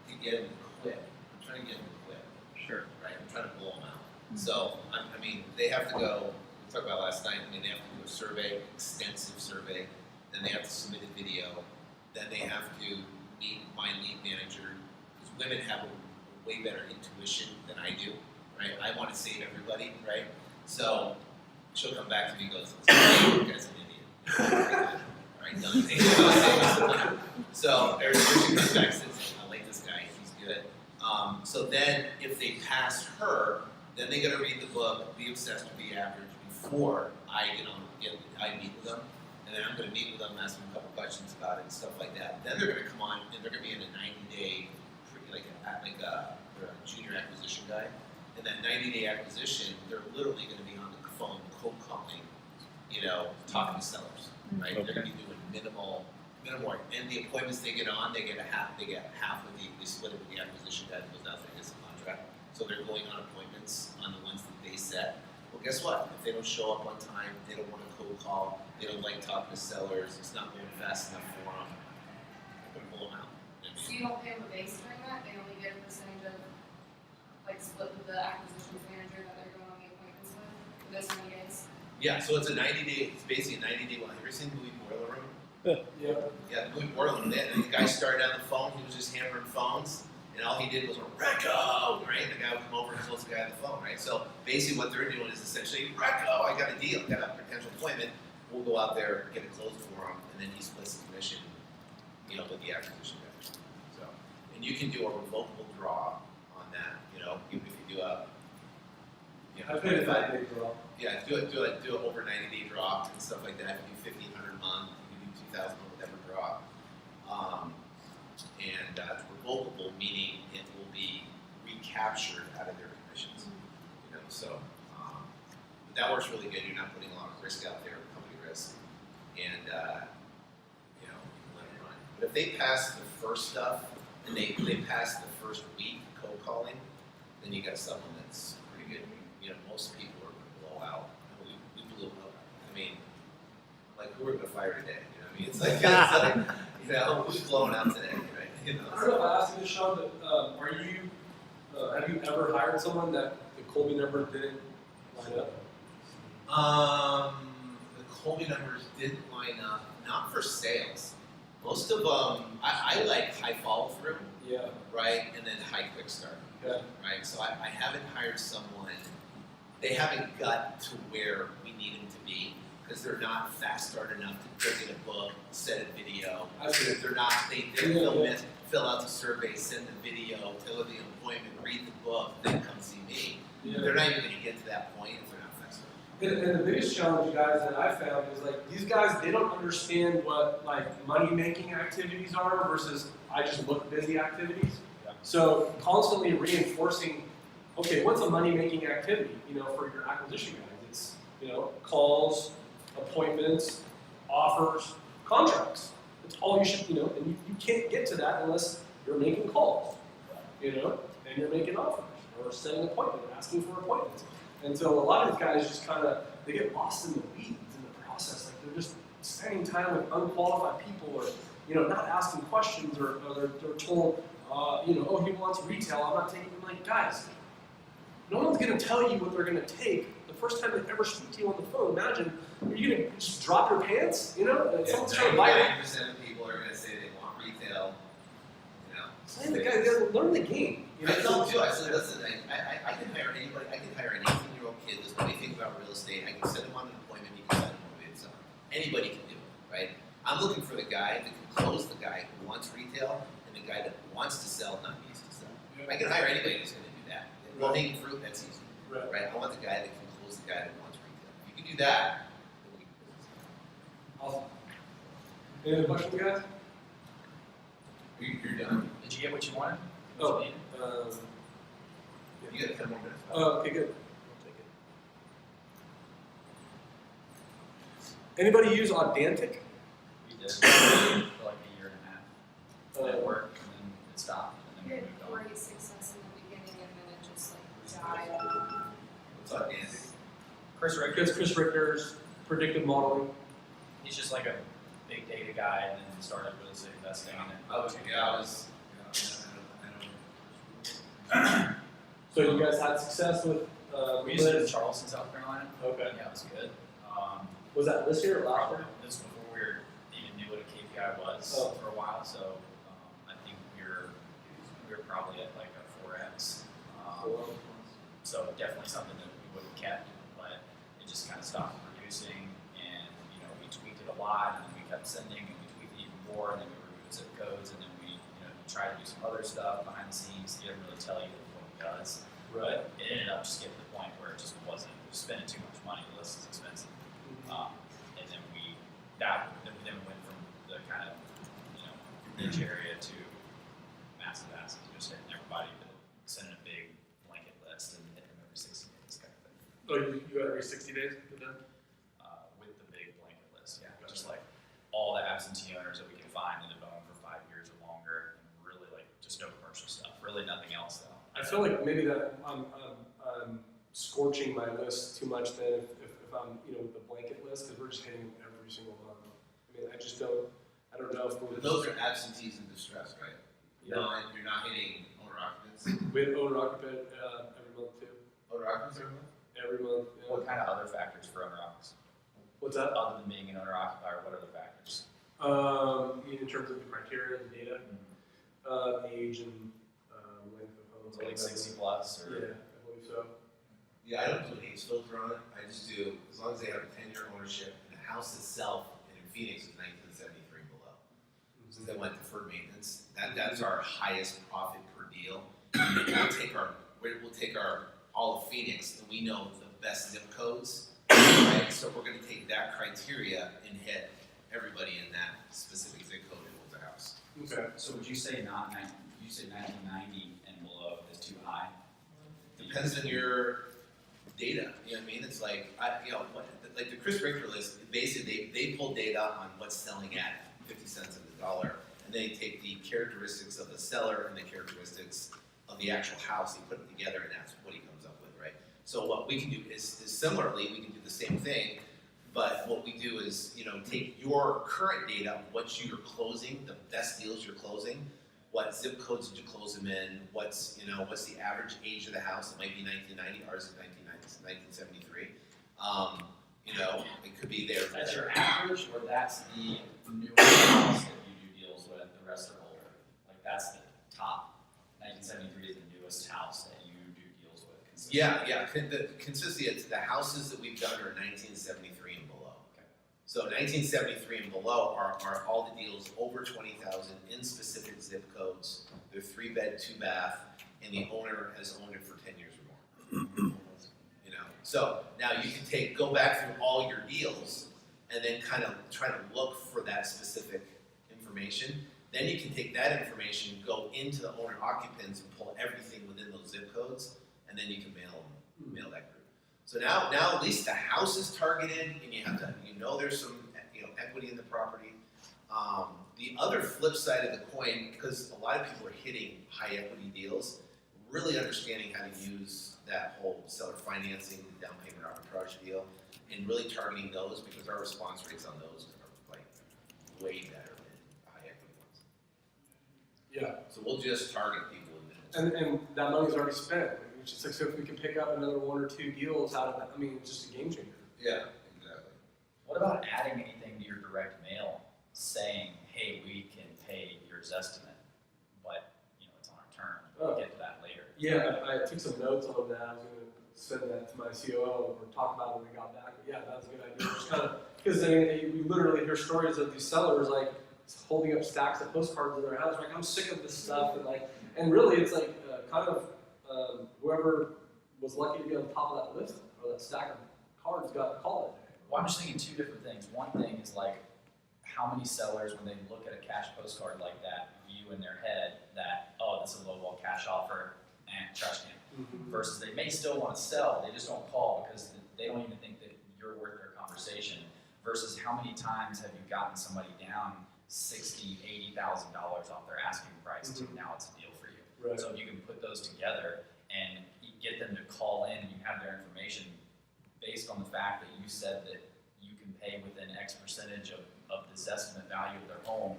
[SPEAKER 2] to get them to quit. I'm trying to get them to quit,
[SPEAKER 6] Sure.
[SPEAKER 2] right? I'm trying to blow them out. So, I mean, they have to go, we talked about last night, I mean, they have to do a survey, extensive survey, then they have to submit a video, then they have to meet my lead manager, because women have a way better intuition than I do, right? I want to save everybody, right? So, she'll come back to me and goes, "Hey, you guys an idiot." All right, done. So, she comes back and says, "I like this guy, he's good." So then, if they pass her, then they got to read the book, be obsessed with the average before I meet with them, and then I'm going to meet with them, ask them a couple questions about it and stuff like that. Then they're going to come on and they're going to be in a 90-day, like a junior acquisition guy. And that 90-day acquisition, they're literally going to be on the phone cold calling, talking to sellers, right? They're going to be doing minimal, and the appointments they get on, they get half of they split it with the acquisition guy that goes out there and gets a contract. So they're going on appointments on the ones that they set. Well, guess what? If they don't show up on time, they don't want to cold call, they don't like talking to sellers, it's not going fast enough for them, they're going to pull them out.
[SPEAKER 3] So you don't pay them a base during that, they only get a percentage of, like, split with the acquisitions manager that they're going on the appointments with, for those 90 days?
[SPEAKER 2] Yeah, so it's a 90-day, it's basically a 90-day, well, have you ever seen the movie Boiler Room?
[SPEAKER 1] Yeah.
[SPEAKER 2] Yeah, the movie Boiler Room, and the guy started on the phone, he was just hammering phones, and all he did was Recco, right? And the guy would come over and close the guy on the phone, right? So basically what they're doing is essentially, Recco, I got a deal, I got a potential appointment, we'll go out there, get it closed for him, and then he splits the commission, with the acquisition guy. So, and you can do a revocable draw on that, if you do a,
[SPEAKER 1] I paid a 5-day draw.
[SPEAKER 2] yeah, do it over 90-day draw and stuff like that. You do 1,500 a month, you do 2,000 whatever draw. And revocable meaning it will be recaptured out of their commissions. But that works really good. You're not putting a lot of risk out there, company risk, and you can let it run. But if they pass the first stuff and they pass the first week cold calling, then you got someone that's pretty good. Most people are going to blow out. We blew up. I mean, like, who are we going to fire today? It's like who's blowing out today, right?
[SPEAKER 1] I don't know if I asked you this, Sean, but have you ever hired someone that the Colby number didn't line up?
[SPEAKER 2] The Colby numbers didn't line up, not for sales. Most of them, I like high follow through,
[SPEAKER 1] Yeah.
[SPEAKER 2] right, and then high quick start,
[SPEAKER 1] Okay.
[SPEAKER 2] right? So I haven't hired someone. They haven't got to where we need them to be because they're not fast start enough to pick in a book, set a video.
[SPEAKER 1] I see.
[SPEAKER 2] They're not. They fill out the survey, send the video, tell the appointment, read the book, then come see me.
[SPEAKER 1] Yeah.
[SPEAKER 2] They're not even going to get to that point if they're not fast start.
[SPEAKER 1] And the biggest challenge, guys, that I found is like these guys, they don't understand what like money making activities are versus I just look busy activities.
[SPEAKER 6] Yeah.
[SPEAKER 1] So constantly reinforcing, okay, what's a money making activity? For your acquisition guys, it's calls, appointments, offers, contracts. It's all you should, and you can't get to that unless you're making calls, and you're making offers or setting appointments, asking for appointments. And so a lot of these guys just they get lost in the weeds in the process. Like they're just spending time with unqualified people or, not asking questions or they're told, oh, he wants retail, I'm not taking them. Like, guys, no one's going to tell you what they're going to take the first time they ever speak to you on the phone. Imagine, are you going to just drop your pants? Someone's trying to buy it.
[SPEAKER 2] 99% of people are going to say they want retail.
[SPEAKER 1] Say the guy, learn the game.
[SPEAKER 2] I tell them too. I said, listen, I can hire anybody. I can hire an 18-year-old kid that's know anything about real estate. I can set him on an appointment. You can set him on a summer. Anybody can do it, right? I'm looking for the guy that can close the guy who wants retail and the guy that wants to sell, not needs to sell. I can hire anybody who's going to do that. Low-hanging fruit, that's easy. Right. I want the guy that can close the guy that wants retail. If you can do that, then we can do business.
[SPEAKER 1] Awesome. Any other questions, guys?
[SPEAKER 2] You're done.
[SPEAKER 6] Did you get what you wanted?
[SPEAKER 1] Oh,
[SPEAKER 2] You got 10 more minutes.
[SPEAKER 1] okay, good. Anybody use Audantic?
[SPEAKER 6] We did for like a year and a half. It worked and then it stopped and
[SPEAKER 3] We
[SPEAKER 6] then we
[SPEAKER 3] had
[SPEAKER 6] moved on.
[SPEAKER 3] great success in the beginning and then it just died.
[SPEAKER 2] What's up, Nancy?
[SPEAKER 6] Chris Rick.
[SPEAKER 1] Chris Richter's predictive modeling.
[SPEAKER 6] he's just like a big data guy, and then started real estate investing. And then
[SPEAKER 1] So you guys had success with
[SPEAKER 6] we used it in
[SPEAKER 1] Liz?
[SPEAKER 6] Charleston, South Carolina.
[SPEAKER 1] Okay.
[SPEAKER 6] Yeah, it was good.
[SPEAKER 1] Was that this year or last year?
[SPEAKER 6] This was before we even knew what a KPI was
[SPEAKER 1] Oh.
[SPEAKER 6] for a while, so I think we were probably at like a 4x. So definitely something that we would have kept, but it just kind of stopped producing, and we tweaked it a lot, and then we kept sending, and we tweaked it even more, and then we removed zip codes, and then we tried to do some other stuff behind the scenes. He didn't really tell you what it does, but it ended up just getting to the point where it just wasn't spending too much money. The list is expensive, and then we went from the kind of niche area to massive assets, just hitting everybody, but sending a big blanket list and hitting them every 60 days kind of thing.
[SPEAKER 1] Oh, you got every 60 days with them?
[SPEAKER 6] With the big blanket list, yeah, just like all the absentee owners that we can find that have owned for 5 years or longer, and really like just no commercial stuff, really nothing else though.
[SPEAKER 1] I feel like maybe that I'm scorching my list too much then if I'm with the blanket list, because we're just hitting them every single month. I mean, I don't know if we're
[SPEAKER 2] But those are absentees in distress, right?
[SPEAKER 1] Yeah.
[SPEAKER 2] You're not hitting owner occupants.
[SPEAKER 1] we had owner occupant every month too.
[SPEAKER 2] Owner occupants every month?
[SPEAKER 1] Every month. Yeah.
[SPEAKER 6] What kind of other factors for owner occupancy?
[SPEAKER 1] What's that?
[SPEAKER 6] Other than being an owner occupier, what other factors?
[SPEAKER 1] In terms of the criteria, the data, age and length of home.
[SPEAKER 6] So like 60 plus or?
[SPEAKER 1] Yeah, I believe so.
[SPEAKER 2] Yeah, I don't do an age filter on it. I just do, as long as they have a 10-year ownership, and the house itself in Phoenix is 1973 and below. Since they went deferred maintenance, that's our highest profit per deal. We'll take our all of Phoenix, and we know the best zip codes, right? So we're going to take that criteria and hit everybody in that specific zip code who owns a house.
[SPEAKER 1] Okay.
[SPEAKER 6] So would you say you say 1990 and below is too high?
[SPEAKER 2] Depends on your data. You know what I mean? It's like like the Chris Richter list. Basically, they pull data on what's selling at 50 cents on the dollar, and they take the characteristics of the seller and the characteristics of the actual house. They put them together, and that's what he comes up with, right? So what we can do is similarly, we can do the same thing, but what we do is take your current data, what you're closing, the best deals you're closing. What zip codes did you close them in? What's the average age of the house? It might be 1990. Ours is 1973. It could be there.
[SPEAKER 6] That's your average, or that's the newest house that you do deals with, the rest are older? Like that's the top. 1973 is the newest house that you do deals with consistently.
[SPEAKER 2] Yeah. The consistency, it's the houses that we've done are 1973 and below.
[SPEAKER 6] Okay.
[SPEAKER 2] So 1973 and below are all the deals over 20,000 in specific zip codes. They're 3-bed, 2-bath, and the owner has owned it for 10 years or more. So now you can go back through all your deals and then kind of try to look for that specific information. Then you can take that information, go into the owner occupants and pull everything within those zip codes, and then you can mail that group. So now at least the house is targeted, and you have to there's some equity in the property. The other flip side of the coin, because a lot of people are hitting high equity deals, really understanding how to use that whole seller financing, down payment arbitrage deal, and really targeting those, because our response rates on those are like way better than high equity ones.
[SPEAKER 1] Yeah.
[SPEAKER 2] So we'll just target people in minutes.
[SPEAKER 1] And that money's already spent. It's just like, so if we can pick up another 1 or 2 deals out of that, I mean, it's just a game changer.
[SPEAKER 2] Yeah, exactly.
[SPEAKER 6] What about adding anything to your direct mail saying, hey, we can pay your estimate, but it's on our terms. We'll get to that later.
[SPEAKER 1] Yeah, I took some notes on that. I was going to send that to my COO or talk about it when we got back. But yeah, that was a good idea. Just kind of, because we literally hear stories of these sellers like holding up stacks of postcards in their house. Like, I'm sick of this stuff, and really it's like whoever was lucky to be on top of that list or that stack of cards got called that day.
[SPEAKER 6] Well, I'm just thinking 2 different things. One thing is like, how many sellers, when they look at a cash postcard like that, view in their head that, oh, this is a lowball cash offer and trash can.
[SPEAKER 1] Mm-hmm.
[SPEAKER 6] Versus they may still want to sell, they just don't call because they don't even think that you're worth their conversation. Versus how many times have you gotten somebody down $60,000, $80,000 off their asking price to now it's a deal for you.
[SPEAKER 1] Right.
[SPEAKER 6] So if you can put those together and get them to call in and you have their information based on the fact that you said that you can can pay within X percentage of this estimate value of their home,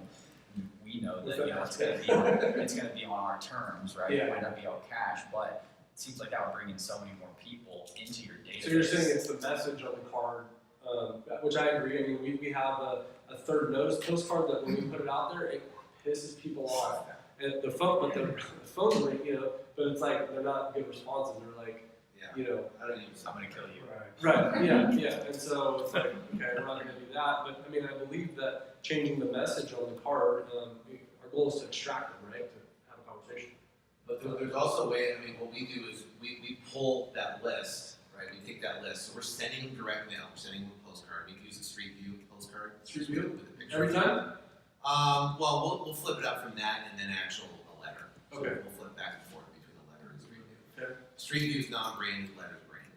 [SPEAKER 6] we know that, you know, it's gonna be on our terms, right?
[SPEAKER 1] Yeah.
[SPEAKER 6] It might not be all cash, but it seems like that would bring in so many more people into your database.
[SPEAKER 1] So you're saying it's the message on the card, which I agree. I mean, we have a third notice postcard that when we put it out there, it pisses people off. And the phone ring, you know, but it's like they're not good responses. They're like,
[SPEAKER 2] Yeah.
[SPEAKER 1] you know,
[SPEAKER 2] I don't even.
[SPEAKER 6] I'm gonna kill you.
[SPEAKER 1] right, yeah. And so it's like, okay, we're not going to do that. But I mean, I believe that changing the message on the card, our goal is to extract them, right, to have a conversation.
[SPEAKER 2] But there's also a way, I mean, what we do is we pull that list, right? We take that list, so we're sending them direct mail, we're sending them a postcard. We can use a Street View postcard.
[SPEAKER 1] Street View?
[SPEAKER 2] With a picture.
[SPEAKER 1] Every time?
[SPEAKER 2] Well, we'll flip it up from that and then a letter. So
[SPEAKER 1] Okay.
[SPEAKER 2] we'll flip back and forth between the letter and Street View.
[SPEAKER 1] Okay.
[SPEAKER 2] Street View is non-branded, letter's branded,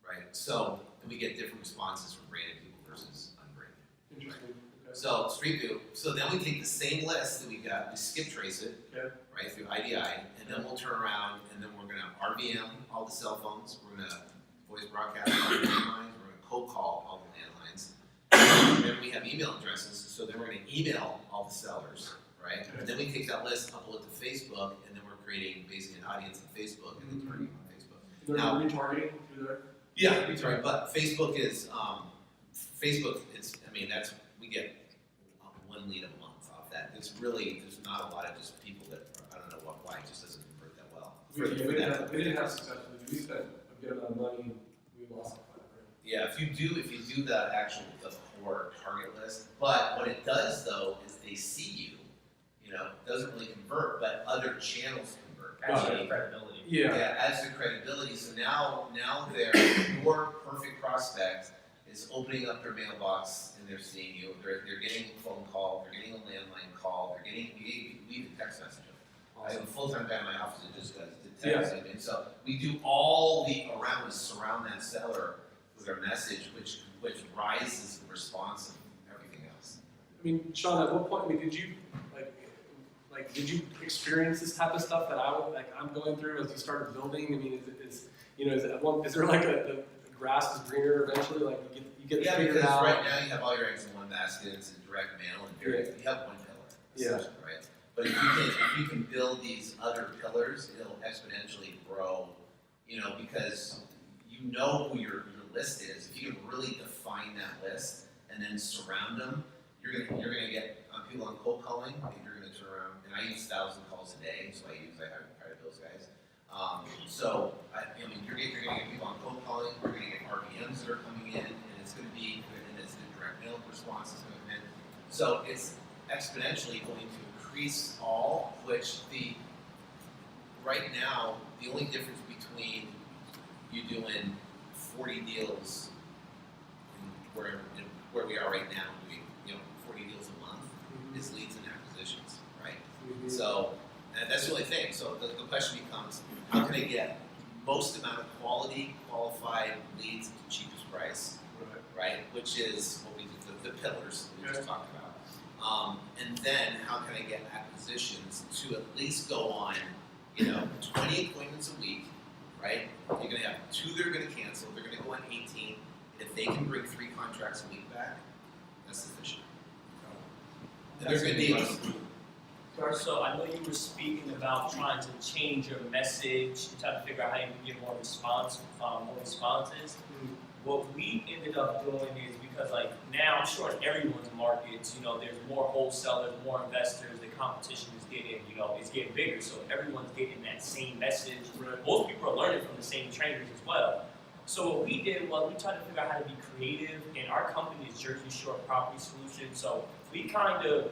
[SPEAKER 2] right? So we get different responses from branded people versus unbranded.
[SPEAKER 1] Interesting. Okay.
[SPEAKER 2] So Street View, so then we take the same list that we got, we skip trace it,
[SPEAKER 1] Okay.
[SPEAKER 2] right, through IDI, and then we'll turn around and then we're gonna RVM all the cell phones, we're gonna voice broadcast all the landlines, we're gonna cold call all the landlines. And then we have email addresses, so then we're gonna email all the sellers, right? And then we take that list, upload it to Facebook, and then we're creating basically an audience on Facebook and then targeting on Facebook.
[SPEAKER 1] They're
[SPEAKER 2] Now-
[SPEAKER 1] retargeting through there?
[SPEAKER 2] Yeah, that's right, but Facebook is, I mean, we get one lead a month off that. It's really, there's not a lot of just people that, I don't know why it just doesn't convert that well.
[SPEAKER 1] We didn't have success with it. We spent a good amount of money and we lost it.
[SPEAKER 2] Yeah, if you do the core target list, but what it does though is they see you know, it doesn't really convert, but other channels convert.
[SPEAKER 6] Actually, credibility.
[SPEAKER 2] Yeah, adds to credibility, so now your perfect prospect is opening up their mailbox and they're seeing you, they're getting a phone call, they're getting a landline call, we even text message them. I have a full-time guy in my office that just does the texting, and so we do all the around, we surround that seller with our message, which rises the response of everything else.
[SPEAKER 1] I mean, Sean, at what point, I mean, did you did you experience this type of stuff that I'm going through as you started building? I mean, is there like the grass is greener eventually? Like you get
[SPEAKER 2] Yeah,
[SPEAKER 1] figured
[SPEAKER 2] because
[SPEAKER 1] out.
[SPEAKER 2] right now you have all your eggs in one basket, it's a direct mail, and you have one pillar, essentially, right? But if you can build these other pillars, it'll exponentially grow, you know, because you know who your list is. If you can really define that list and then surround them, you're gonna get people on cold calling, and you're gonna turn around. And I use 1,000 calls a day, so I hire those guys. So I mean, you're gonna get people on cold calling. We're gonna get RPMs that are coming in, and it's gonna be and it's the direct mail responses coming in. So it's exponentially going to increase all, which right now the only difference between you doing 40 deals where we are right now, doing 40 deals a month, is leads and acquisitions, right?
[SPEAKER 1] Mhm.
[SPEAKER 2] So that's the only thing. So the question becomes, how can I get most amount of quality, qualified leads at the cheapest price, right? Which is what we do, the pillars that we just talked about. And then how can I get acquisitions to at least go on, 20 appointments a week, right? You're gonna have 2 that are gonna cancel, they're gonna go on 18. And if they can bring 3 contracts a week back, that's sufficient. And they're good deals.
[SPEAKER 8] So I know you were speaking about trying to change your message, trying to figure out how you can get more responses. What we ended up doing is because now I'm sure in everyone's markets, there's more wholesalers, more investors, the competition is getting bigger. So everyone's getting that same message.
[SPEAKER 1] Right.
[SPEAKER 8] Most people are learning from the same trainers as well. So what we did was we tried to figure out how to be creative, and our company is Jersey Shore Property Solutions. So we kind of,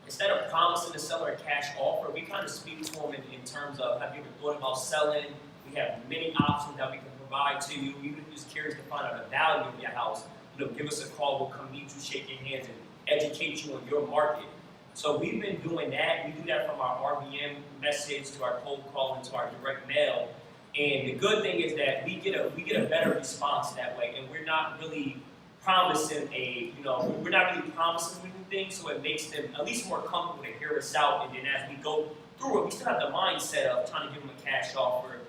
[SPEAKER 8] instead of promising the seller a cash offer, we kind of speak to them in terms of, have you ever thought about selling? We have many options that we can provide to you. Even if you're just curious to find out the value of your house, give us a call. We'll come meet you, shake your hands, and educate you on your market. So we've been doing that. We do that from our RBM message to our cold calling to our direct mail. And the good thing is that we get a better response that way, and we're not really promising anything, so it makes them at least more comfortable to hear us out. And then as we go through it, we still have the mindset of trying to give them a cash offer,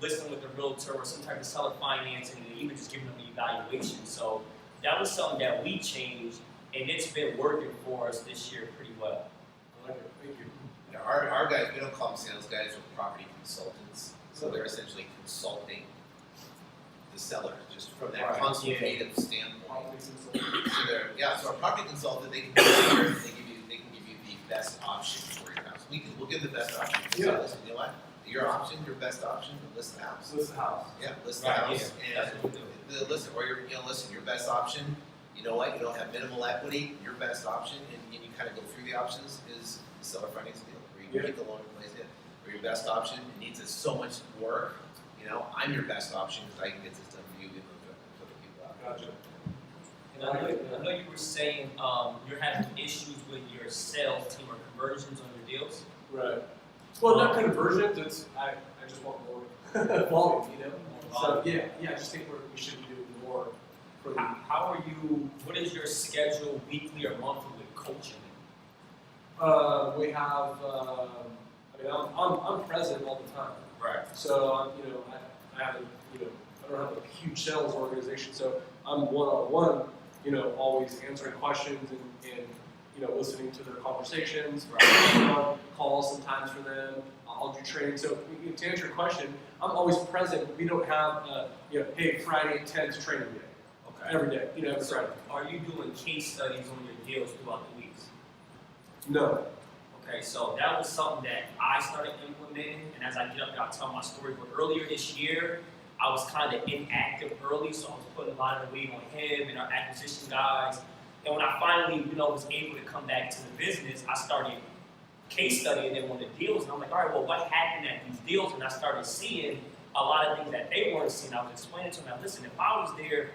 [SPEAKER 8] listing with the realtor or some type of seller financing, and even just giving them the evaluation. So that was something that we changed, and it's been working for us this year pretty well.
[SPEAKER 1] I like it. Thank you.
[SPEAKER 2] You know, our guys, we don't call them sales guys, we're property consultants. So they're essentially consulting the seller, just from that
[SPEAKER 8] Right,
[SPEAKER 2] consultative standpoint.
[SPEAKER 1] Politics and so
[SPEAKER 2] So they're, yeah, so a property consultant, they can they can give you the best option for your house. We'll give the best option. So
[SPEAKER 1] Yeah.
[SPEAKER 2] listen, you know what? Your option, your best option, list the house.
[SPEAKER 1] List the house.
[SPEAKER 2] Yeah, list the
[SPEAKER 8] Right,
[SPEAKER 2] house
[SPEAKER 8] yeah, that's what we do.
[SPEAKER 2] listen, or listen, your best option, you know what, you don't have minimal equity, your best option, and you kind of go through the options is the seller finance deal, where you can
[SPEAKER 1] Yeah.
[SPEAKER 2] get the loan in place, or your best option, it needs so much work, you know, I'm your best option, because I can get this done for you, even with other people out.
[SPEAKER 1] Gotcha.
[SPEAKER 8] And I know you were saying you're having issues with your sales team or conversions on your deals.
[SPEAKER 1] Right. Well, not conversions. It's I just want more volume. You know. So yeah. I just think we should be doing more for the.
[SPEAKER 8] How are you? What is your schedule, weekly or monthly, with coaching?
[SPEAKER 1] We have. I mean, I'm present all the time.
[SPEAKER 8] Right.
[SPEAKER 1] So you know, I haven't. You know, I don't have a huge sales organization. So I'm one-on-one. You know, always answering questions and you know, listening to their conversations. I'll call sometimes for them. I'll do training. So to answer your question, I'm always present. We don't have, you know, hey, Friday at 10 is training day.
[SPEAKER 8] Okay.
[SPEAKER 1] Every day, you know, every
[SPEAKER 8] So
[SPEAKER 1] Friday.
[SPEAKER 8] are you doing case studies on your deals throughout the weeks?
[SPEAKER 1] No.
[SPEAKER 8] Okay, so that was something that I started implementing, and as I get up there, I'll tell my story. But earlier this year, I was kind of inactive early, so I was putting a lot of the weight on him and our acquisition guys. And when I finally, you know, was able to come back to the business, I started case studying them on the deals, and I'm like, all right, well, what happened at these deals? And I started seeing a lot of things that they weren't seeing. I was explaining to them, now, listen, if I was there,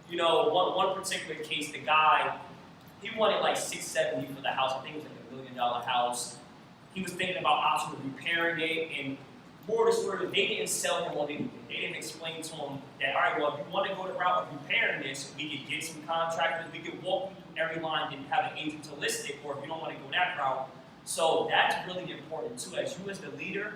[SPEAKER 8] you know, one particular case, the guy, he wanted like $670 for the house. I think it was like $1 million house. He was thinking about option of repairing it, and more to sort of, they didn't sell him on anything. They didn't explain to him that, all right, well, if you want to go the route of repairing this, we could get some contractors, we could walk you through every line and have an agent to list it, or if you don't want to go that route. So that's really important too. As you as the leader,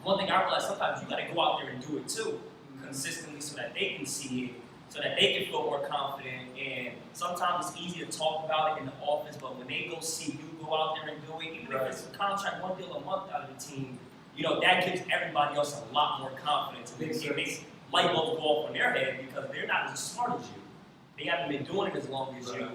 [SPEAKER 8] one thing I realized, sometimes you got to go out there and do it too, consistently, so that they can see it, so that they can feel more confident. And sometimes it's easy to talk about it in the office, but when they go see you go out there and do it, even if it's a contract, one deal a month out of the team, you know, that gives everybody else a lot more confidence. And it makes light bulbs go off on their head, because they're not as smart as you. They haven't been doing it as long as you.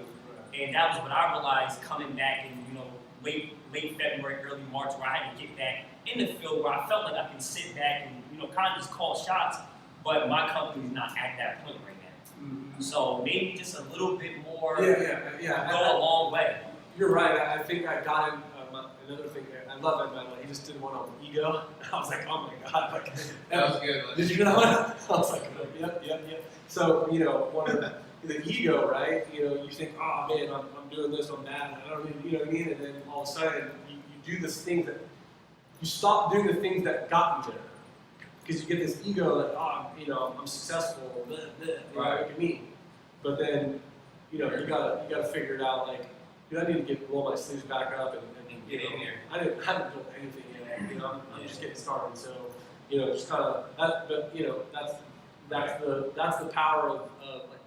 [SPEAKER 8] And that was what I realized coming back in, you know, late February, early March, where I had to get back in the field, where I felt like I can sit back and, you know, kind of just call shots. But my company's not at that point right now.
[SPEAKER 1] Mm-hmm.
[SPEAKER 8] So maybe just a little bit more
[SPEAKER 1] Yeah.
[SPEAKER 8] go a long way.
[SPEAKER 1] You're right. I think I got him. Another thing, I love that man. Like, he just did one on ego. I was like, oh my god, like
[SPEAKER 2] That was good.
[SPEAKER 1] Did you know it? I was like, yep. So you know, one of the ego, right? You know, you think, oh man, I'm doing this, I'm bad. I don't even, you know what I mean? And then all of a sudden, you do this thing that you stop doing the things that got you there, because you get this ego that, oh, you know, I'm successful. You know,
[SPEAKER 8] Right.
[SPEAKER 1] look at me. But then, you know, you gotta figure it out. Like, dude, I need to roll my sleeves back up and
[SPEAKER 8] Get in here.
[SPEAKER 1] I haven't built anything yet. You know, I'm just getting started. So, you know, just kind of that. But you know, that's the power of like